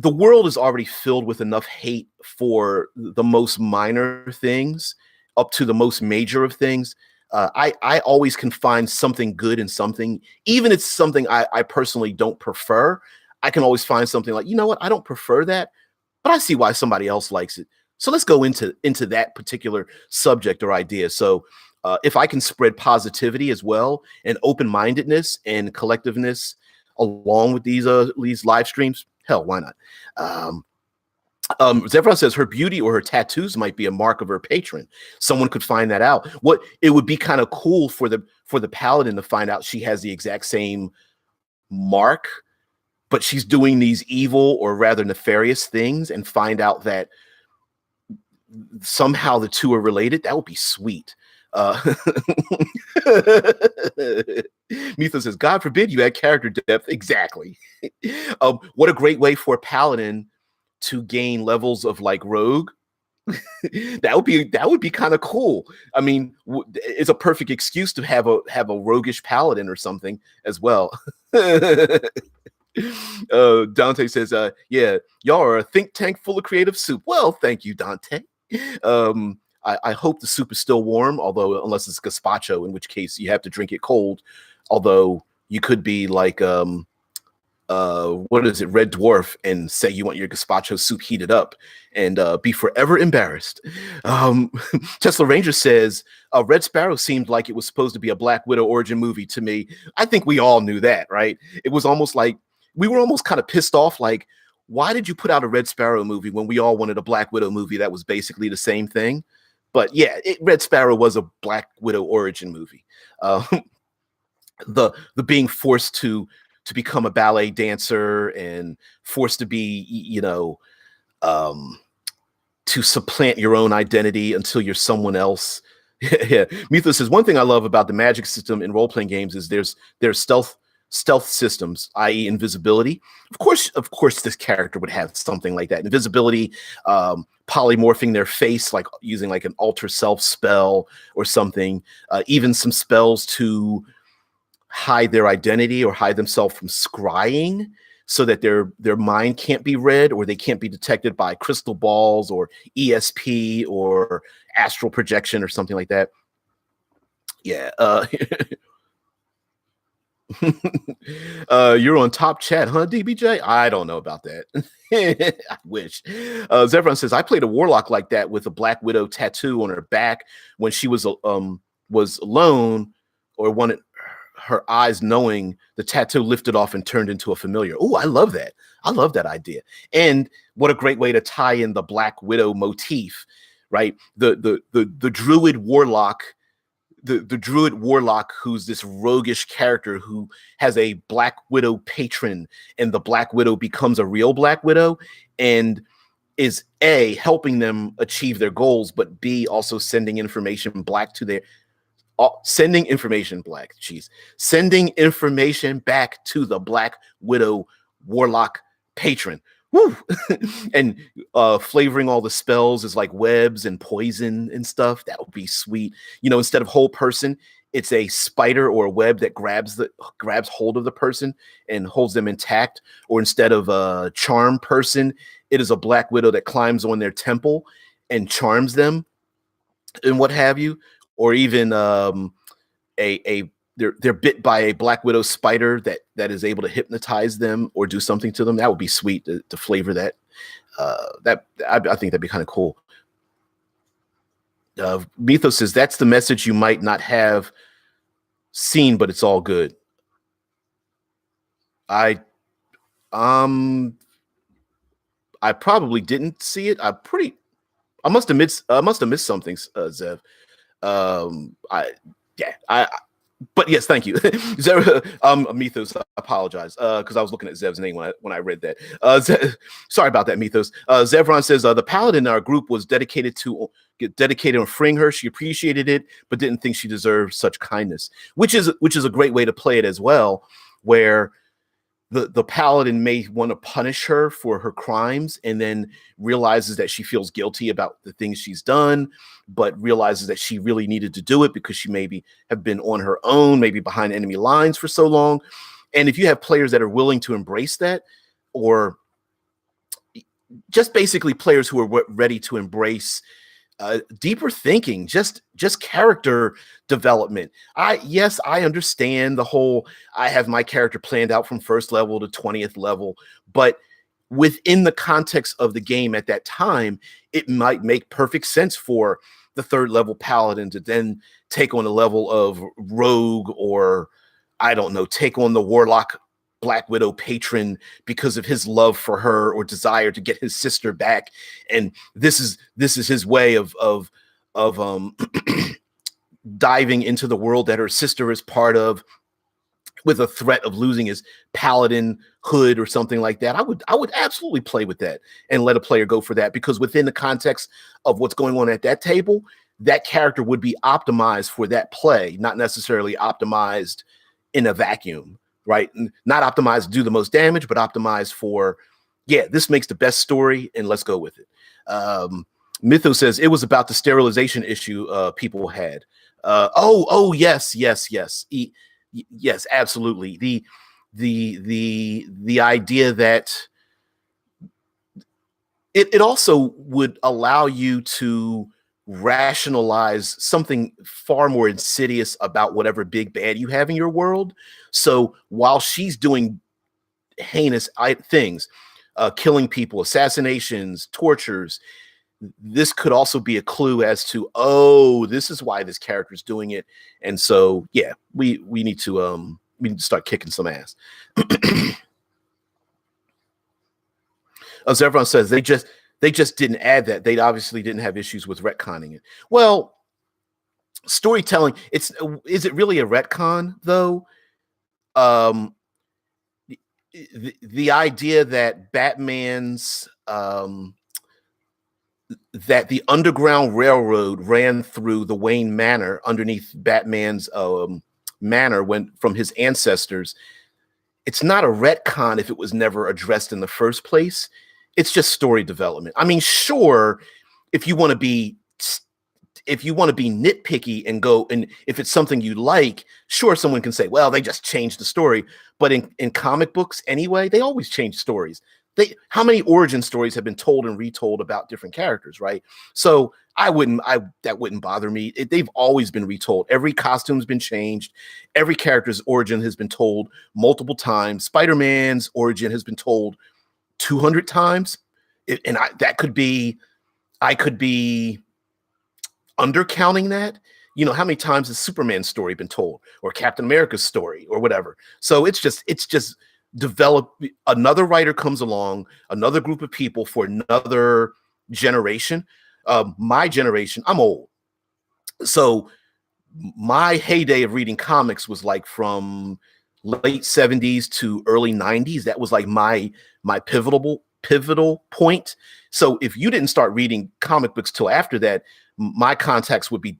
world is already filled with enough hate for the most minor things up to the most major of things. I always can find something good in something, even if it's something I personally don't prefer. I can always find something like, you know what, I don't prefer that, but I see why somebody else likes it. So let's go into that particular subject or idea. So if I can spread positivity as well and open-mindedness and collectiveness along with these live streams, hell, why not? Zevron says her beauty or her tattoos might be a mark of her patron. Someone could find that out. What it would be kind of cool for the paladin to find out she has the exact same mark, but she's doing these evil or rather nefarious things, and find out that somehow the two are related. That would be sweet. Mythos says, God forbid you had character depth. Exactly. What a great way for a paladin to gain levels of like rogue. that would be kind of cool. I mean, it's a perfect excuse to have a roguish paladin or something as well. Dante says, yeah, y'all are a think tank full of creative soup. Well, thank you, Dante. I hope the soup is still warm, although unless it's gazpacho, in which case you have to drink it cold. Although you could be like what is it, Red Dwarf, and say you want your gazpacho soup heated up and be forever embarrassed. Tesla Ranger says, Red Sparrow seemed like it was supposed to be a Black Widow origin movie to me. I think we all knew that, right? It was almost like we were almost kind of pissed off, like, why did you put out a Red Sparrow movie when we all wanted a Black Widow movie that was basically the same thing? But yeah, Red Sparrow was a Black Widow origin movie. The being forced to become a ballet dancer and forced to be, to supplant your own identity until you're someone else. Yeah, Mythos says, one thing I love about the magic system in role-playing games is there's stealth systems, i.e. invisibility. Of course this character would have something like that. Invisibility, polymorphing their face, like using like an alter self spell or something, even some spells to hide their identity or hide themselves from scrying so that their mind can't be read or they can't be detected by crystal balls or ESP or astral projection or something like that. Yeah. You're on top chat, huh, DBJ? I don't know about that. I wish. Zevron says, I played a warlock like that with a Black Widow tattoo on her back when she was alone or wanted her eyes knowing the tattoo lifted off and turned into a familiar. Oh, I love that. I love that idea. And what a great way to tie in the Black Widow motif, right? The druid warlock, the druid warlock who's this roguish character who has a Black Widow patron, and the Black Widow becomes a real Black Widow and is A, helping them achieve their goals, but B, also sending information back to their sending information back to the Black Widow warlock patron. Woo! And flavoring all the spells is like webs and poison and stuff. That would be sweet. Instead of whole person, it's a spider or a web that grabs hold of the person and holds them intact. Or instead of a charm person, it is a Black Widow that climbs on their temple and charms them and what have you. Or even they're bit by a Black Widow spider that is able to hypnotize them or do something to them. That would be sweet to flavor that. I think that'd be kind of cool. Mythos says, that's the message you might not have seen, but it's all good. I probably didn't see it. I must have missed something, Zev. But yes, thank you. Mythos, I apologize because I was looking at Zev's name when I read that. Sorry about that, Mythos. Zevron says the paladin in our group was dedicated on freeing her. She appreciated it, but didn't think she deserved such kindness, which is a great way to play it as well, where the paladin may want to punish her for her crimes and then realizes that she feels guilty about the things she's done, but realizes that she really needed to do it because she maybe have been on her own, maybe behind enemy lines for so long. And if you have players that are willing to embrace that, or just basically players who are ready to embrace deeper thinking, just character development. I understand the whole, I have my character planned out from first level to 20th level, but within the context of the game at that time, it might make perfect sense for the third level paladin to then take on the level of rogue, or I don't know, take on the warlock Black Widow patron because of his love for her or desire to get his sister back. And this is his way of diving into the world that her sister is part of, with a threat of losing his paladin hood or something like that. I would absolutely play with that and let a player go for that, because within the context of what's going on at that table, that character would be optimized for that play, not necessarily optimized in a vacuum, right? Not optimized to do the most damage, but optimized for, yeah, this makes the best story and let's go with it. Mytho says it was about the sterilization issue people had. Yes, yes, absolutely. The idea that it also would allow you to rationalize something far more insidious about whatever big bad you have in your world. So while she's doing heinous things, killing people, assassinations, tortures, this could also be a clue as to, oh, this is why this character is doing it. And so, yeah, we need to start kicking some ass. As everyone says, they just didn't add that. They obviously didn't have issues with retconning it. Well, storytelling, is it really a retcon though? The idea that Batman's that the Underground Railroad ran through the Wayne Manor underneath Batman's manor from his ancestors. It's not a retcon if it was never addressed in the first place. It's just story development. I mean, sure, if you want to be nitpicky and go, and if it's something you like, sure, someone can say, well, they just changed the story. But in comic books anyway, they always change stories. How many origin stories have been told and retold about different characters, right? So that wouldn't bother me. They've always been retold. Every costume's been changed. Every character's origin has been told multiple times. Spider-Man's origin has been told 200 times. I could be undercounting that. You know, how many times has Superman's story been told, or Captain America's story, or whatever? So it's just develop. Another writer comes along, another group of people for another generation. My generation, I'm old, so my heyday of reading comics was like from late 70s to early 90s. That was like my pivotal point. So if you didn't start reading comic books till after that, my context would be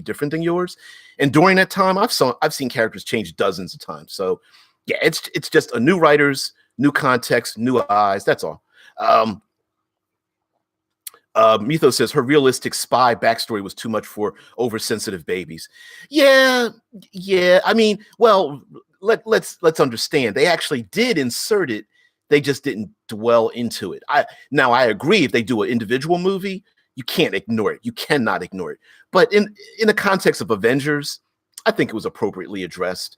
different than yours. And during that time, I've seen characters change dozens of times. So yeah, it's just a new writers, new context, new eyes. That's all. Mythos says her realistic spy backstory was too much for oversensitive babies. Yeah. I mean, well, let's understand. They actually did insert it. They just didn't dwell into it. I agree, if they do an individual movie, you can't ignore it. You cannot ignore it. But in the context of Avengers, I think it was appropriately addressed.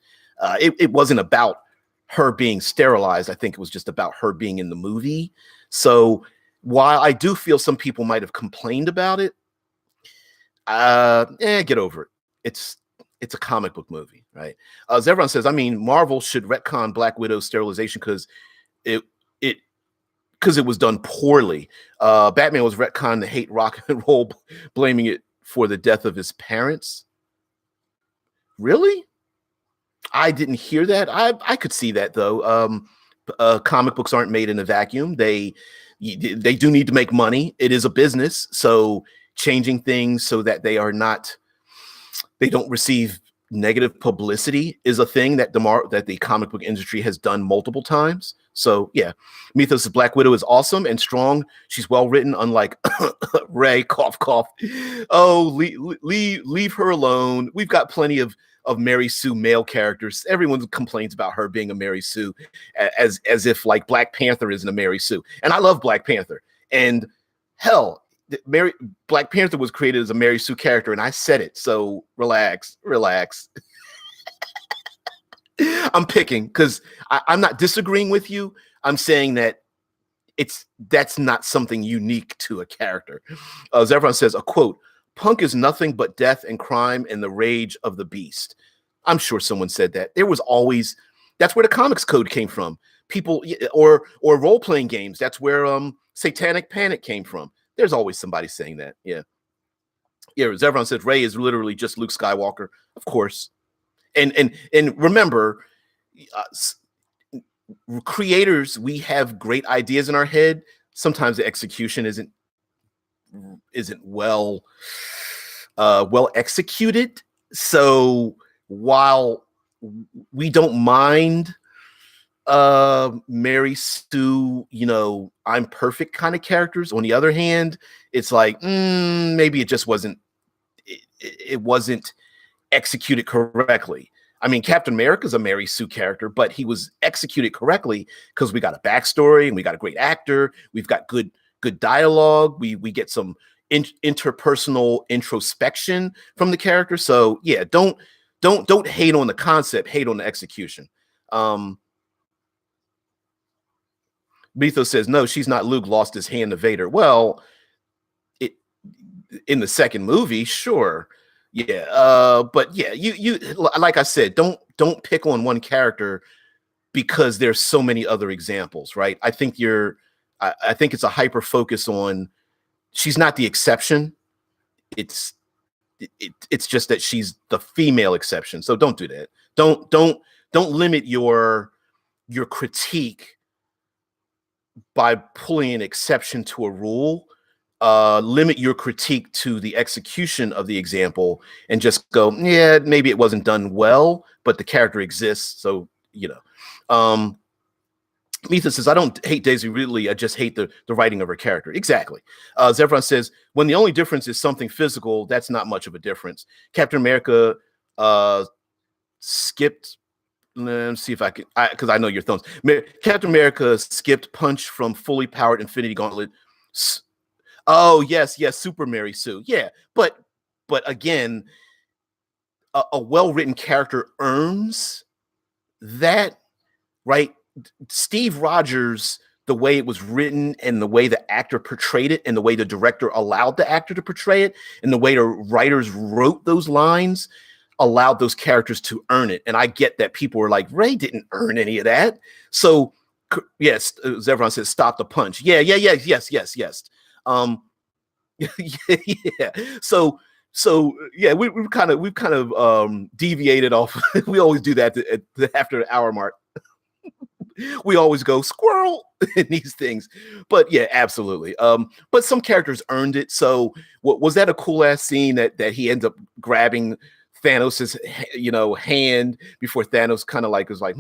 It wasn't about her being sterilized. I think it was just about her being in the movie. So while I do feel some people might have complained about it, get over it. It's a comic book movie, right? As everyone says, I mean, Marvel should retcon Black Widow's sterilization because it was done poorly. Batman was retconned to hate rock and roll, blaming it for the death of his parents. Really? I didn't hear that. I could see that though. Comic books aren't made in a vacuum. They do need to make money. It is a business, so changing things so that they don't receive negative publicity is a thing that the comic book industry has done multiple times. So yeah, Mythos' Black Widow is awesome and strong. She's well written, unlike Ray, cough cough. Oh, leave her alone. We've got plenty of Mary Sue male characters. Everyone complains about her being a Mary Sue, as if like Black Panther isn't a Mary Sue. And I love Black Panther. And hell, Black Panther was created as a Mary Sue character, and I said it. So relax. I'm picking because I'm not disagreeing with you. I'm saying that that's not something unique to a character. As everyone says, a quote, Punk is nothing but death and crime and the rage of the beast. I'm sure someone said that. There was always, that's where the comics code came from. People, or role-playing games, that's where Satanic Panic came from. There's always somebody saying that. Yeah. As everyone says, Rey is literally just Luke Skywalker. Of course. And remember, creators, we have great ideas in our head. Sometimes the execution isn't well executed. So while we don't mind Mary Sue, I'm perfect kind of characters, on the other hand, it's like maybe it just wasn't executed correctly. I mean, Captain America's a Mary Sue character, but he was executed correctly because we got a backstory and we got a great actor. We've got good dialogue. We get some interpersonal introspection from the character. So yeah, don't hate on the concept, hate on the execution. Mythos says, no, she's not Luke, lost his hand to Vader. Well, in the second movie, sure. Yeah. But yeah, you like I said, don't pick on one character because there's so many other examples, right? I think I think it's a hyper focus on, she's not the exception. It's just that she's the female exception. So don't do that. Don't limit your critique by pulling an exception to a rule. Limit your critique to the execution of the example and just go, yeah, maybe it wasn't done well, but the character exists. So, Metha says, I don't hate Daisy Ridley. I just hate the writing of her character. Exactly. Zevron says, when the only difference is something physical, that's not much of a difference. Captain America skipped. Let me see if I can, because I know your thumbs. Captain America skipped punch from fully powered Infinity Gauntlet. Oh, yes, Super Mary Sue. Yeah, but again, a well-written character earns that, right? Steve Rogers, the way it was written and the way the actor portrayed it and the way the director allowed the actor to portray it and the way the writers wrote those lines allowed those characters to earn it. And I get that people were like, Rey didn't earn any of that. So yes, as everyone says, stop the punch. Yes. Yeah. So yeah, we've kind of deviated off. We always do that after the hour mark. We always go squirrel in these things, but yeah, absolutely. But some characters earned it. So what was that a cool ass scene that he ends up grabbing Thanos's hand before Thanos kind of like was like,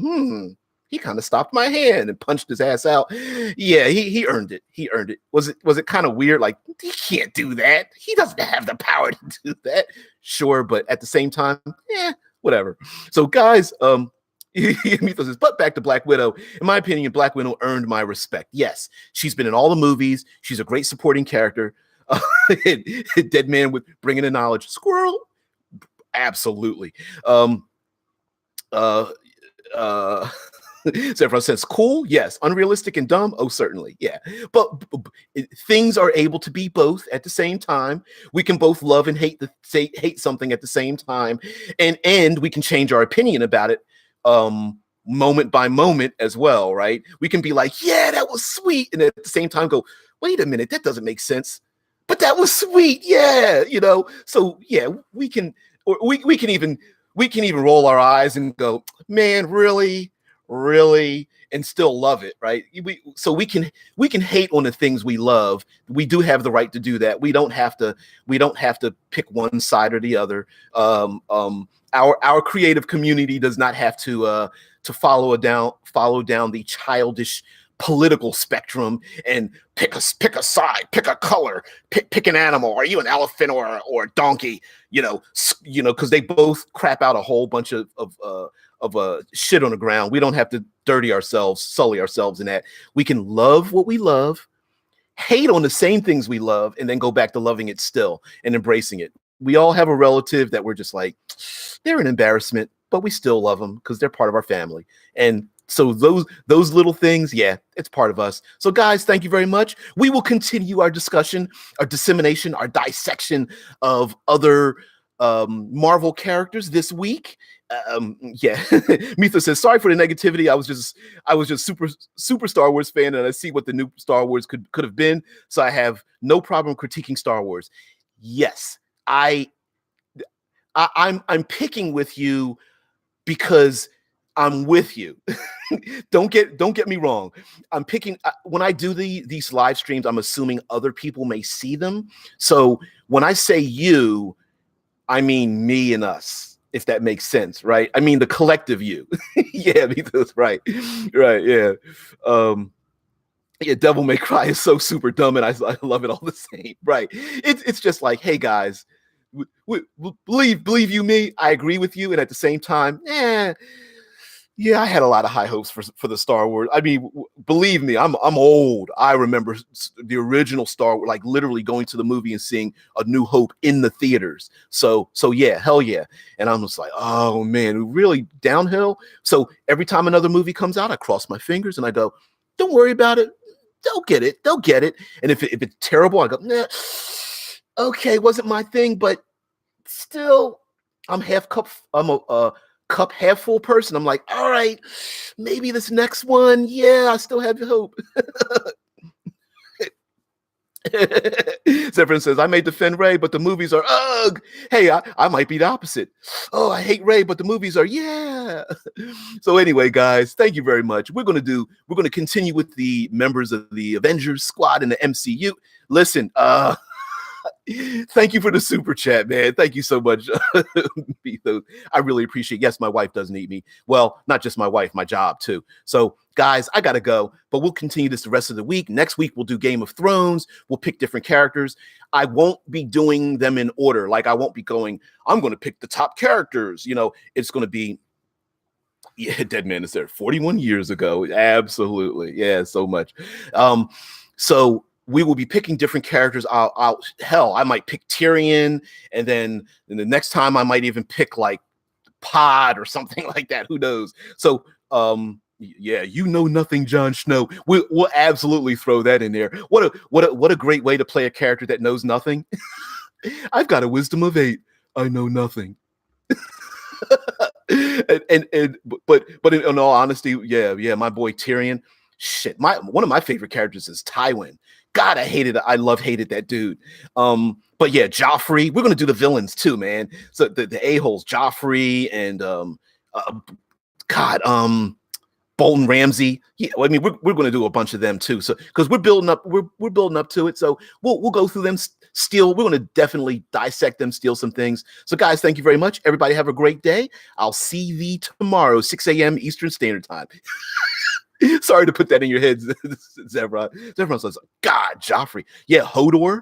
he kind of stopped my hand and punched his ass out. Yeah, he earned it. He earned it. Was it kind of weird? Like, he can't do that. He doesn't have the power to do that. Sure, but at the same time, whatever. So guys, Mythos says, but back to Black Widow. In my opinion, Black Widow earned my respect. Yes, she's been in all the movies. She's a great supporting character. Dead man with bringing the knowledge. Squirrel. Absolutely. So everyone says cool. Yes. Unrealistic and dumb. Oh, certainly. Yeah. But things are able to be both at the same time. We can both love and hate something at the same time, and we can change our opinion about it moment by moment as well, right? We can be like, yeah, that was sweet, and at the same time go, wait a minute, that doesn't make sense, but that was sweet. Yeah, so yeah, we can even roll our eyes and go, man, really, and still love it, right? We can hate on the things we love. We do have the right to do that. We don't have to pick one side or the other. Our creative community does not have to follow down the childish political spectrum and pick a side, pick a color, pick an animal. Are you an elephant or a donkey? Because they both crap out a whole bunch of shit on the ground. We don't have to sully ourselves in that. We can love what we love, hate on the same things we love, and then go back to loving it still and embracing it. We all have a relative that we're just like, they're an embarrassment, but we still love them because they're part of our family. And So those little things, yeah, it's part of us. So guys, thank you very much. We will continue our discussion, our dissemination, our dissection of other Marvel characters this week. Yeah. Mitha says, sorry for the negativity. I was just super Star Wars fan, and I see what the new Star Wars could have been. So I have no problem critiquing Star Wars. Yes, I'm picking with you because I'm with you. don't get me wrong. I'm picking when I do these live streams, I'm assuming other people may see them. So when I say you, I mean me and us, if that makes sense, right? I mean the collective you. Yeah, that's right. Right, yeah. Yeah, Devil May Cry is so super dumb, and I love it all the same. Right? It's just like, hey guys, believe you me, I agree with you, and at the same time, yeah, I had a lot of high hopes for the Star Wars. I mean, believe me, I'm old. I remember the original Star Wars, like literally going to the movie and seeing A New Hope in the theaters. So yeah, hell yeah. And I'm just like, oh man, really downhill. So every time another movie comes out, I cross my fingers and I go, don't worry about it. They'll get it. And if it's terrible, I go, nah, okay, wasn't my thing, but still, I'm a cup half full person. I'm like, all right, maybe this next one, yeah, I still have hope. Severin says, I may defend Ray, but the movies are ugh. Hey, I might be the opposite. Oh, I hate Ray, but the movies are yeah. So anyway, guys, thank you very much. We're gonna continue with the members of the Avengers squad in the MCU. Listen, thank you for the super chat, man. Thank you so much. I really appreciate it. Yes, my wife does need me. Well, not just my wife, my job too. So, guys, I got to go, but we'll continue this the rest of the week. Next week, we'll do Game of Thrones. We'll pick different characters. I won't be doing them in order. Like, I won't be going, I'm going to pick the top characters. You know, it's going to be, yeah, Dead Man is there 41 years ago. Absolutely. Yeah, so much. So we will be picking different characters. Hell, I might pick Tyrion, and then the next time I might even pick like Pod or something like that. Who knows? So, yeah, you know nothing, Jon Snow. We'll absolutely throw that in there. What a great way to play a character that knows nothing. I've got a wisdom of 8. I know nothing. but in all honesty, yeah, my boy Tyrion. Shit, one of my favorite characters is Tywin. God, hated that dude. But yeah, Joffrey. We're gonna do the villains too, man. So the a-holes, Joffrey and Bolton Ramsey. Yeah, I mean, we're gonna do a bunch of them too. So because we're building up to it. So we'll go through them. We're gonna definitely dissect them, steal some things. So guys, thank you very much. Everybody have a great day. I'll see thee tomorrow, 6 a.m. Eastern Standard Time. Sorry to put that in your head, Zevron. Zevron says, God, Joffrey. Yeah, Hodor.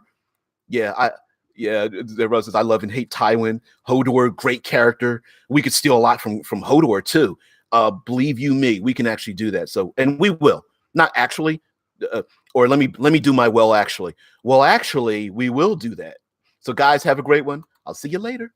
Yeah, Zevron says, I love and hate Tywin. Hodor, great character. We could steal a lot from Hodor too. Believe you me, we can actually do that. So, and we will. Not actually, or let me do my well actually. Well, actually, we will do that. So guys, have a great one. I'll see you later.